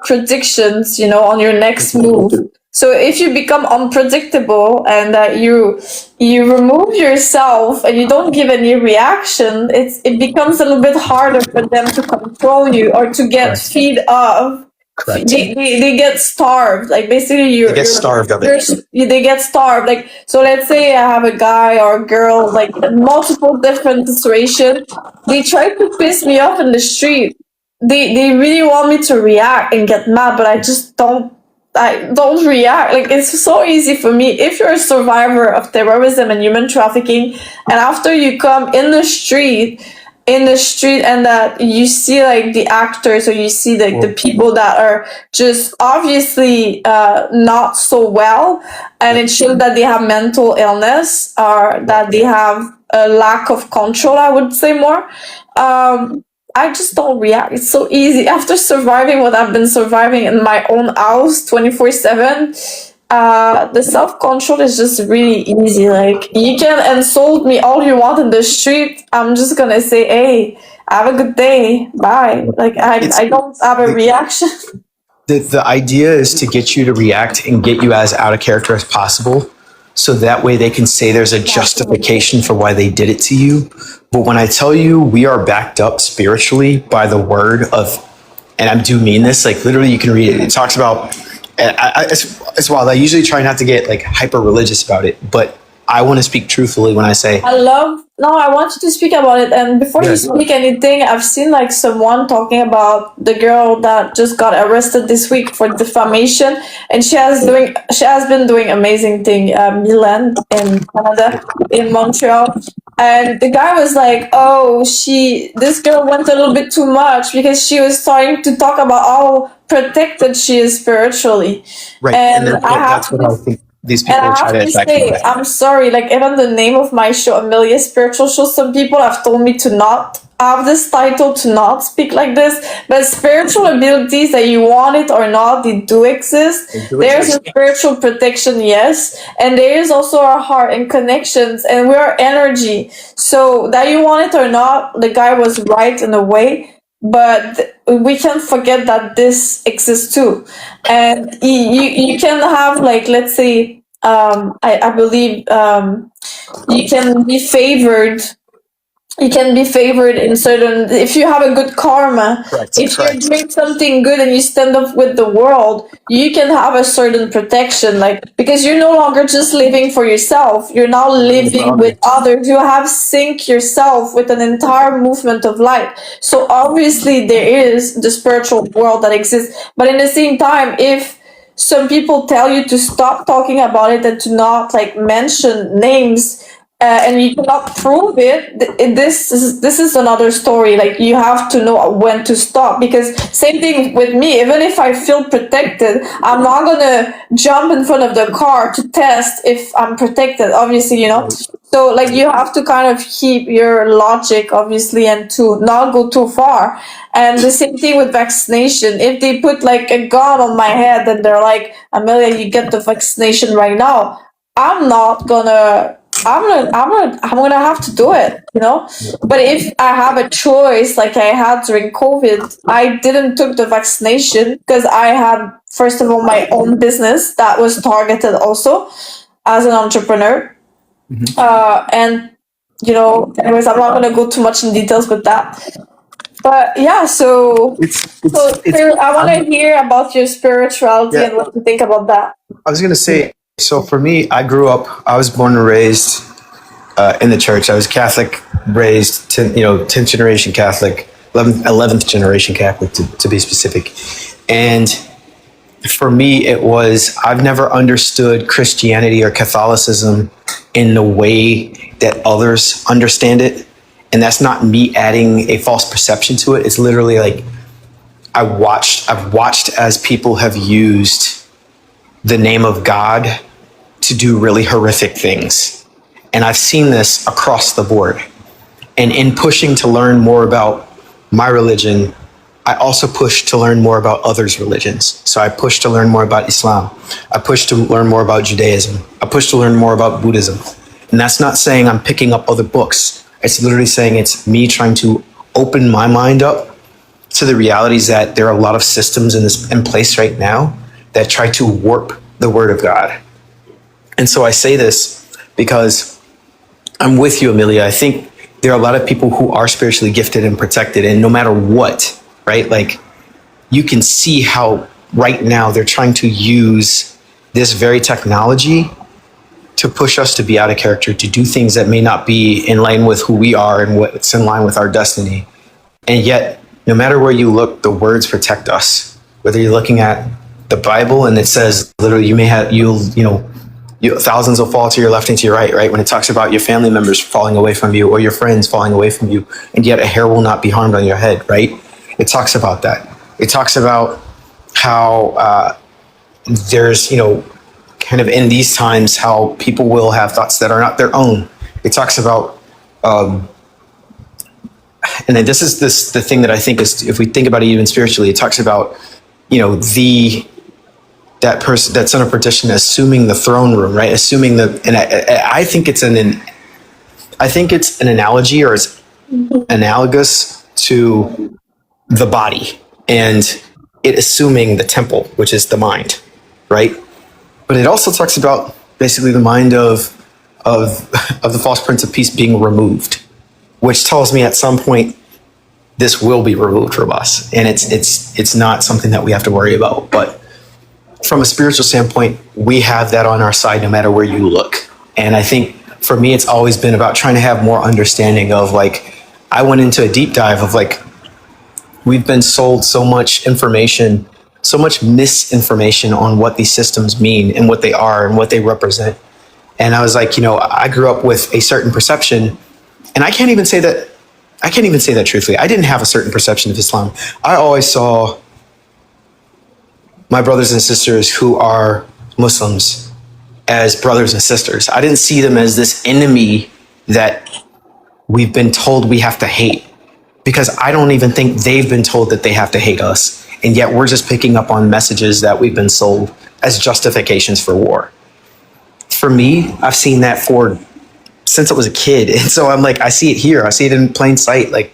[SPEAKER 1] predictions, on your next move. So if you become unpredictable and that you remove yourself and you don't give any reaction, it becomes a little bit harder for them to control you or to get feed off.
[SPEAKER 2] Correct.
[SPEAKER 1] They get starved. Like basically,
[SPEAKER 2] They get starved of it.
[SPEAKER 1] They get starved. Like, so let's say I have a guy or a girl, like multiple different situations. They try to piss me off in the street. They really want me to react and get mad, but I just don't. I don't react. Like, it's so easy for me. If you're a survivor of terrorism and human trafficking, and after you come in the street and that you see like the actors or you see like the people that are just obviously not so well, and it shows that they have mental illness or that they have a lack of control, I would say more. I just don't react. It's so easy after surviving what I've been surviving in my own house 24/7. The self-control is just really easy. Like, you can insult me all you want in the street. I'm just gonna say, hey, have a good day. Bye. Like, I don't have a reaction.
[SPEAKER 2] The idea is to get you to react and get you as out of character as possible. So that way they can say there's a justification for why they did it to you. But when I tell you we are backed up spiritually by the word of, and I do mean this, like literally you can read it. It talks about, and it's wild. I usually try not to get like hyper religious about it, but I want to speak truthfully when I say.
[SPEAKER 1] I want you to speak about it. And before you speak anything, I've seen like someone talking about the girl that just got arrested this week for defamation, and she has been doing amazing thing. Milan in Canada, in Montreal. And the guy was like, "Oh, this girl went a little bit too much because she was starting to talk about how protected she is spiritually."
[SPEAKER 2] Right, and that's what I think these people try to attack you with.
[SPEAKER 1] I'm sorry, like even the name of my show, Amelia Spiritual Show, some people have told me to not have this title, to not speak like this, but spiritual abilities, that you want it or not, they do exist. There's a spiritual protection, yes, and there is also our heart and connections, and we're energy. So that you want it or not, the guy was right in a way, but we can't forget that this exists too. And you can have, like, let's say, I believe you can be favored. You can be favored in certain, if you have a good karma.
[SPEAKER 2] Correct,
[SPEAKER 1] if you're doing something good and you stand up with the world, you can have a certain protection, like, because you're no longer just living for yourself, you're now living with others. You have synced yourself with an entire movement of light. So obviously there is the spiritual world that exists, but in the same time, if some people tell you to stop talking about it and to not like mention names, and you cannot prove it, this is another story. Like, you have to know when to stop, because same thing with me. Even if I feel protected, I'm not gonna jump in front of the car to test if I'm protected, obviously, so like you have to kind of keep your logic, obviously, and to not go too far. And the same thing with vaccination. If they put like a gun on my head and they're like, Amelia, you get the vaccination right now, I'm gonna have to do it, But if I have a choice, like I had during COVID, I didn't took the vaccination because I had, first of all, my own business that was targeted also as an entrepreneur. And, anyways, I'm not going to go too much in details with that. But yeah, so I want to hear about your spirituality and what you think about that.
[SPEAKER 2] I was going to say, so for me, I was born and raised in the church. I was Catholic, raised 10th generation Catholic, 11th generation Catholic to be specific. And for me, I've never understood Christianity or Catholicism in the way that others understand it. And that's not me adding a false perception to it. It's literally like, I've watched as people have used the name of God to do really horrific things. And I've seen this across the board. And in pushing to learn more about my religion, I also push to learn more about others' religions. So I push to learn more about Islam. I push to learn more about Judaism. I push to learn more about Buddhism. And that's not saying I'm picking up other books. It's literally saying it's me trying to open my mind up to the realities that there are a lot of systems in place right now that try to warp the word of God. And so I say this because I'm with you, Amelia. I think there are a lot of people who are spiritually gifted and protected, and no matter what, right? Like, you can see how right now they're trying to use this very technology to push us to be out of character, to do things that may not be in line with who we are and what's in line with our destiny. And yet, no matter where you look, the words protect us. Whether you're looking at the Bible and it says literally thousands will fall to your left and to your right, right? When it talks about your family members falling away from you or your friends falling away from you, and yet a hair will not be harmed on your head, right? It talks about that. It talks about how there's, kind of in these times, how people will have thoughts that are not their own. It talks about, and then this is the thing that I think is, if we think about it even spiritually, it talks about, that person, that son of perdition, assuming the throne room, right? Assuming and I think it's an analogy, or it's analogous to the body and it assuming the temple, which is the mind, right? But it also talks about basically the mind of the false prince of peace being removed, which tells me at some point this will be removed from us, and it's not something that we have to worry about. But from a spiritual standpoint, we have that on our side no matter where you look. And I think for me, it's always been about trying to have more understanding of, like, I went into a deep dive of, like, we've been sold so much information, so much misinformation on what these systems mean and what they are and what they represent. And I was like, I grew up with a certain perception, and I can't even say that truthfully. I didn't have a certain perception of Islam. I always saw my brothers and sisters who are Muslims as brothers and sisters. I didn't see them as this enemy that we've been told we have to hate, because I don't even think they've been told that they have to hate us. And yet we're just picking up on messages that we've been sold as justifications for war. For me, I've seen that since I was a kid. And so I'm like, I see it here. I see it in plain sight. Like,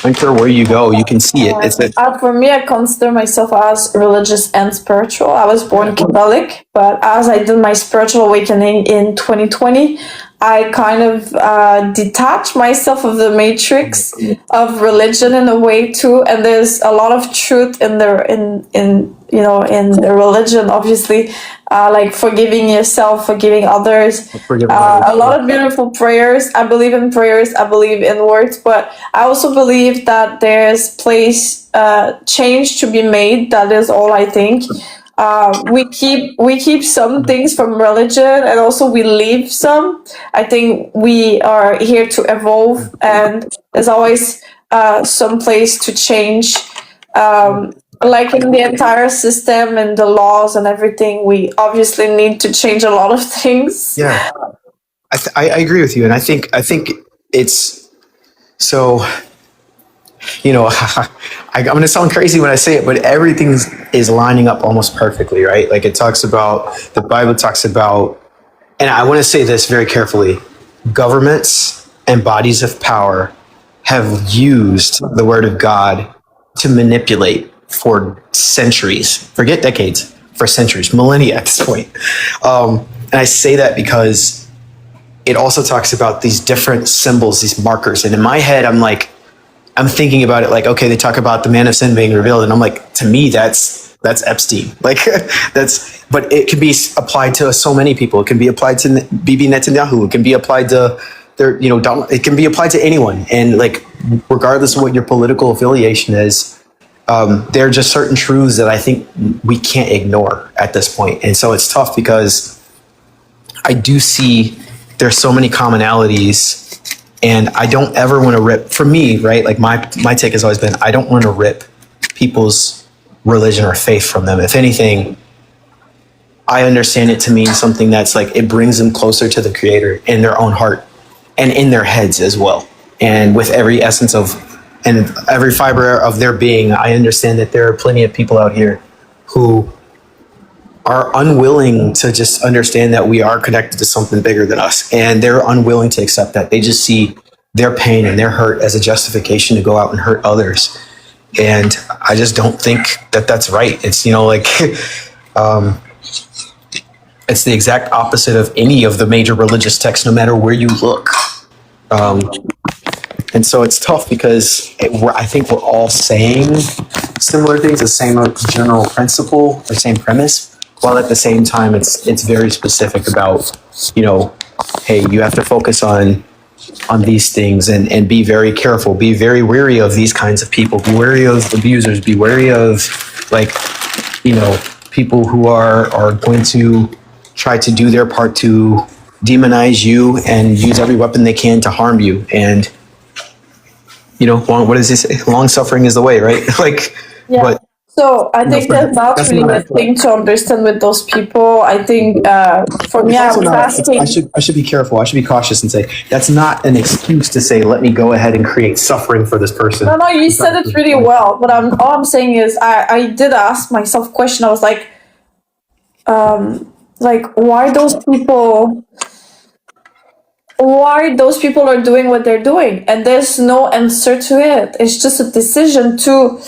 [SPEAKER 2] I'm sure where you go, you can see it.
[SPEAKER 1] For me, I consider myself as religious and spiritual. I was born Catholic, but as I did my spiritual awakening in 2020, I kind of detached myself of the matrix of religion in a way too. And there's a lot of truth in the religion, obviously, like forgiving yourself, forgiving others, a lot of beautiful prayers. I believe in prayers, I believe in words, but I also believe that there's change to be made. That is all I think. We keep some things from religion, and also we leave some. I think we are here to evolve, and there's always some place to change. Like in the entire system and the laws and everything, we obviously need to change a lot of things.
[SPEAKER 2] Yeah, I agree with you, and I think it's so. I'm going to sound crazy when I say it, but everything is lining up almost perfectly, right? Like, the Bible talks about, and I want to say this very carefully, governments and bodies of power have used the word of God to manipulate for centuries, forget decades, for centuries, millennia at this point. And I say that because it also talks about these different symbols, these markers. And in my head, I'm thinking about it like, okay, they talk about the man of sin being revealed, and I'm like, to me, that's Epstein. Like, but it can be applied to so many people. It can be applied to Bibi Netanyahu. It can be applied to it can be applied to anyone. And, like, regardless of what your political affiliation is, there are just certain truths that I think we can't ignore at this point. And so it's tough because I do see there's so many commonalities. And I don't ever want to rip, for me, right? Like, my take has always been, I don't want to rip people's religion or faith from them. If anything, I understand it to mean something that's like, it brings them closer to the Creator in their own heart and in their heads as well. And with every essence of and every fiber of their being, I understand that there are plenty of people out here who are unwilling to just understand that we are connected to something bigger than us. And they're unwilling to accept that. They just see their pain and their hurt as a justification to go out and hurt others. And I just don't think that that's right. It's, like, it's the exact opposite of any of the major religious texts, no matter where you look. And so it's tough because I think we're all saying similar things, the same general principle, the same premise, while at the same time it's very specific about, hey, you have to focus on these things and be very careful, be very wary of these kinds of people, be wary of abusers, be wary of people who are going to try to do their part to demonize you and use every weapon they can to harm you. And what does this say? Long suffering is the way, right?
[SPEAKER 1] Yeah.
[SPEAKER 2] But
[SPEAKER 1] so I think that's really the thing to understand with those people. I think for me, I was asking.
[SPEAKER 2] I should be careful. I should be cautious and say that's not an excuse to say, let me go ahead and create suffering for this person.
[SPEAKER 1] No, you said it really well. But all I'm saying is, I did ask myself a question. I was like, why those people are doing what they're doing, and there's no answer to it. It's just a decision to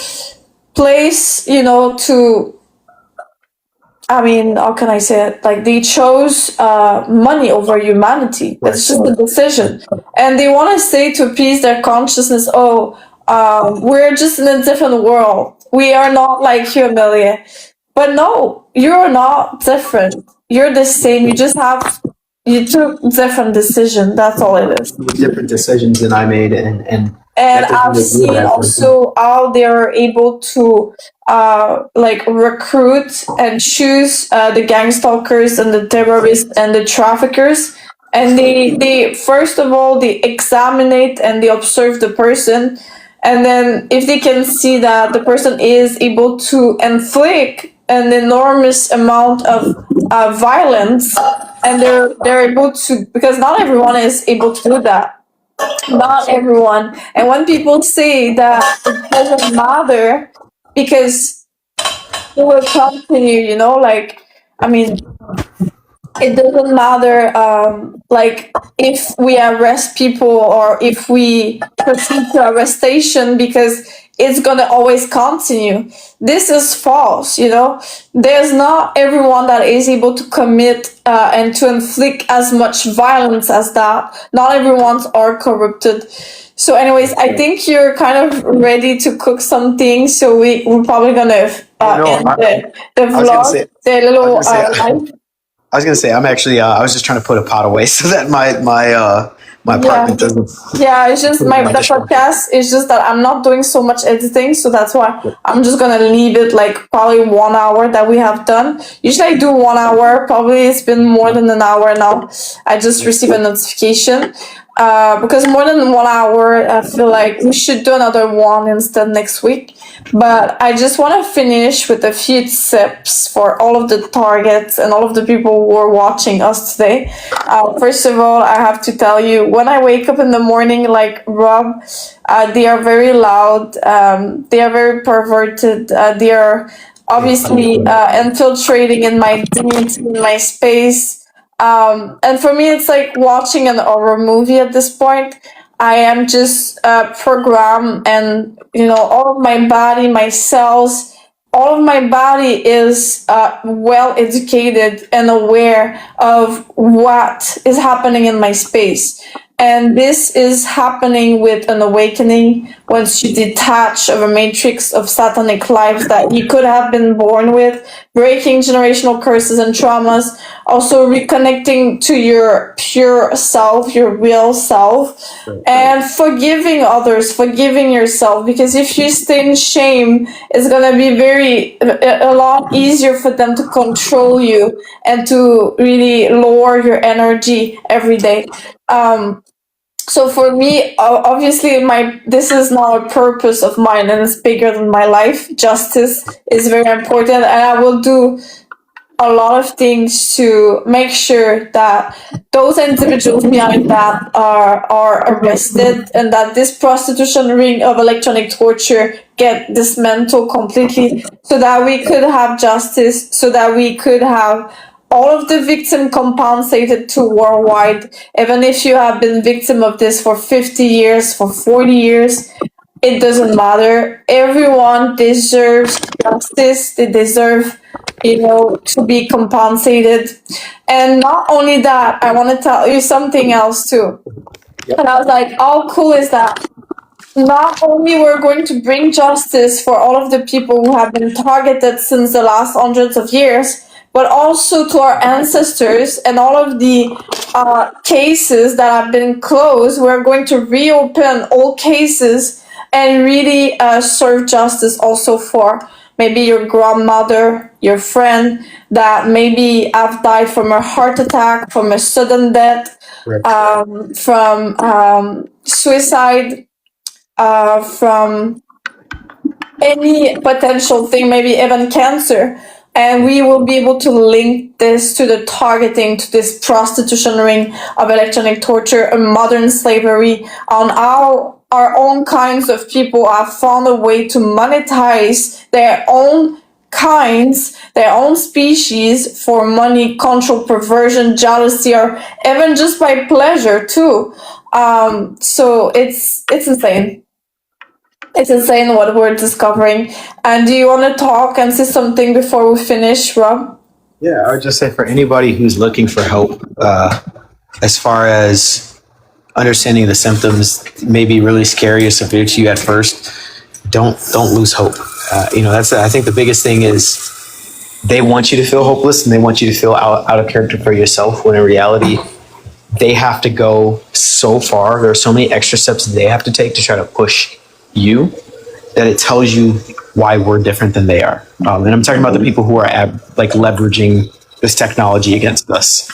[SPEAKER 1] place, how can I say it? Like, they chose money over humanity. It's just a decision. And they want to say to appease their consciousness, we're just in a different world. We are not like you, Amelia. But no, you're not different. You're the same. You took different decision. That's all it is.
[SPEAKER 2] Different decisions than I made, and
[SPEAKER 1] I've seen also how they're able to recruit and choose the gang stalkers and the terrorists and the traffickers. And they first of all, they examine it and they observe the person. And then if they can see that the person is able to inflict an enormous amount of violence, and they're able to, because not everyone is able to do that. Not everyone. And when people say that it doesn't matter because it will continue, it doesn't matter, if we arrest people or if we proceed to arrestation, because it's gonna always continue. This is false, There's not everyone that is able to commit and to inflict as much violence as that. Not everyone's are corrupted. So anyways, I think you're kind of ready to cook something, so we're probably gonna end the vlog, the little live.
[SPEAKER 2] I was gonna say, I'm actually. I was just trying to put a pot away so that my apartment doesn't.
[SPEAKER 1] Yeah, it's just the podcast. It's just that I'm not doing so much editing, so that's why I'm just gonna leave it probably 1 hour that we have done. Usually I do 1 hour. Probably it's been more than an hour now. I just received a notification. Because more than 1 hour, I feel like we should do another one instead next week. But I just want to finish with a few tips for all of the targets and all of the people who are watching us today. First of all, I have to tell you, when I wake up in the morning, like Rob, they are very loud. They are very perverted. They are obviously infiltrating in my dignity, in my space. And for me, it's like watching an horror movie at this point. I am just programmed, and all of my body, my cells, all of my body is well educated and aware of what is happening in my space. And this is happening with an awakening once you detach of a matrix of satanic life that you could have been born with, breaking generational curses and traumas, also reconnecting to your pure self, your real self, and forgiving others, forgiving yourself. Because if you stay in shame, it's going to be a lot easier for them to control you and to really lower your energy every day. So for me, obviously, this is not a purpose of mine, and it's bigger than my life. Justice is very important, and I will do a lot of things to make sure that those individuals behind that are arrested, and that this prostitution ring of electronic torture get dismantled completely, so that we could have justice, so that we could have all of the victims compensated to worldwide. Even if you have been victim of this for 50 years, for 40 years, it doesn't matter. Everyone deserves justice. They deserve, to be compensated. And not only that, I want to tell you something else too. And I was like, how cool is that? Not only we're going to bring justice for all of the people who have been targeted since the last hundreds of years, but also to our ancestors and all of the cases that have been closed. We're going to reopen all cases and really serve justice also for maybe your grandmother, your friend that maybe have died from a heart attack, from a sudden death, from suicide, from any potential thing, maybe even cancer. And we will be able to link this to the targeting, to this prostitution ring of electronic torture and modern slavery, on how our own kinds of people have found a way to monetize their own kinds, their own species, for money, control, perversion, jealousy, or even just by pleasure too. So it's insane. It's insane what we're discovering. And do you want to talk and say something before we finish, Rob?
[SPEAKER 2] Yeah, I would just say for anybody who's looking for help, as far as understanding the symptoms, may be really scary or severe to you at first. Don't lose hope. That's I think the biggest thing is they want you to feel hopeless and they want you to feel out of character for yourself. When in reality, they have to go so far. There are so many extra steps they have to take to try to push you, that it tells you why we're different than they are. And I'm talking about the people who are leveraging this technology against us.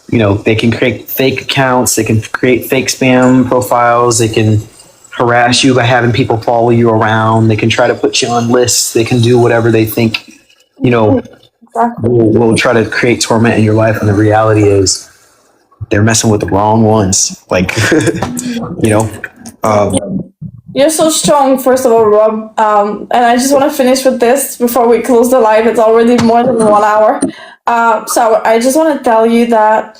[SPEAKER 2] They can create fake accounts, they can create fake spam profiles, they can harass you by having people follow you around, they can try to put you on lists, they can do whatever they think, will try to create torment in your life. And the reality is they're messing with the wrong ones.
[SPEAKER 1] You're so strong, first of all, Rob. And I just want to finish with this before we close the live. It's already more than 1 hour. So I just want to tell you that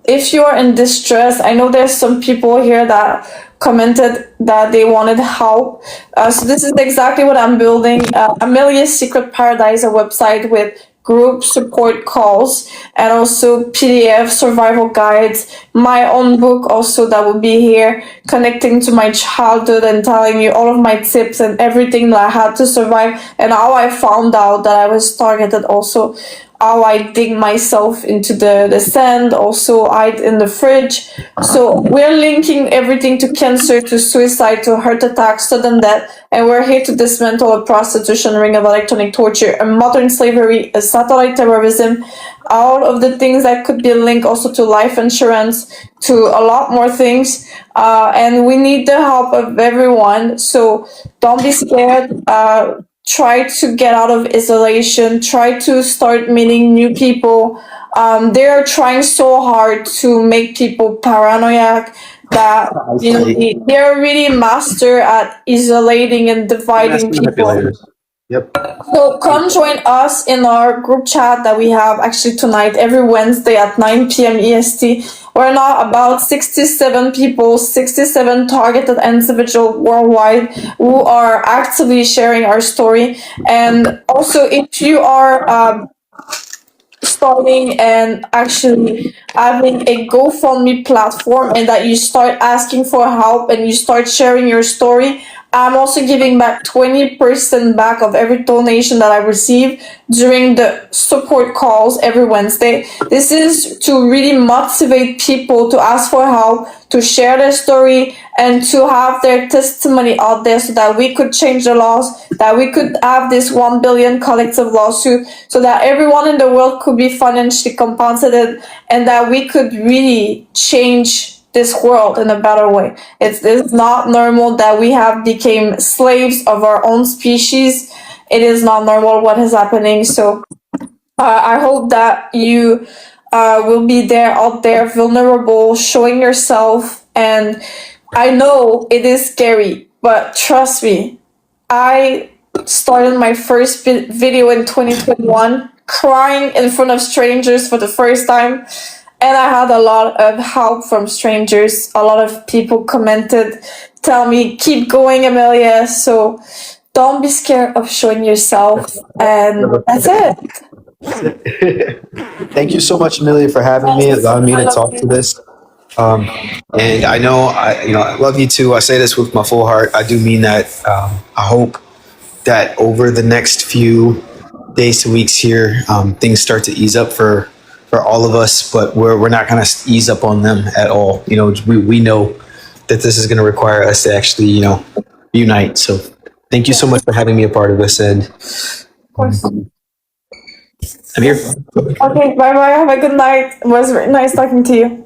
[SPEAKER 1] if you are in distress, I know there's some people here that commented that they wanted help. So this is exactly what I'm building. Amelia's Secret Paradise, a website with group support calls and also PDF survival guides, my own book also that will be here, connecting to my childhood and telling you all of my tips and everything that I had to survive, and how I found out that I was targeted, also how I dig myself into the sand, also hide in the fridge. So we're linking everything to cancer, to suicide, to heart attack, sudden death, and we're here to dismantle a prostitution ring of electronic torture, a modern slavery, a satellite terrorism, all of the things that could be linked also to life insurance, to a lot more things. And we need the help of everyone. So don't be scared. Try to get out of isolation, try to start meeting new people. They are trying so hard to make people paranoid, that they're really master at isolating and dividing people.
[SPEAKER 2] Yep.
[SPEAKER 1] So come join us in our group chat that we have actually tonight, every Wednesday at 9 p.m. EST. We're now about 67 people, 67 targeted individuals worldwide who are actively sharing our story. And also, if you are starting and actually having a GoFundMe platform, and that you start asking for help and you start sharing your story, I'm also giving back 20% back of every donation that I receive during the support calls every Wednesday. This is to really motivate people to ask for help, to share their story, and to have their testimony out there, so that we could change the laws, that we could have this 1 billion collective lawsuit, so that everyone in the world could be financially compensated, and that we could really change this world in a better way. It's not normal that we have become slaves of our own species, it is not normal what is happening. So I hope that you will be there out there, vulnerable, showing yourself. And I know it is scary, but trust me, I started my first video in 2021 crying in front of strangers for the first time. And I had a lot of help from strangers. A lot of people commented, tell me, keep going, Amelia. So don't be scared of showing yourself. And that's it.
[SPEAKER 2] Thank you so much, Amelia, for having me, allowing me
[SPEAKER 1] I
[SPEAKER 2] to
[SPEAKER 1] love
[SPEAKER 2] talk to
[SPEAKER 1] you.
[SPEAKER 2] this. And I know, I love you too. I say this with my full heart. I do mean that. I hope that over the next few days to weeks here, things start to ease up for all of us. But we're not going to ease up on them at all. We know that this is going to require us to actually unite. So thank you so much for having me a part of this. And
[SPEAKER 1] Of course.
[SPEAKER 2] I'm here.
[SPEAKER 1] Okay, bye bye. Have a good night. It was very nice talking to you.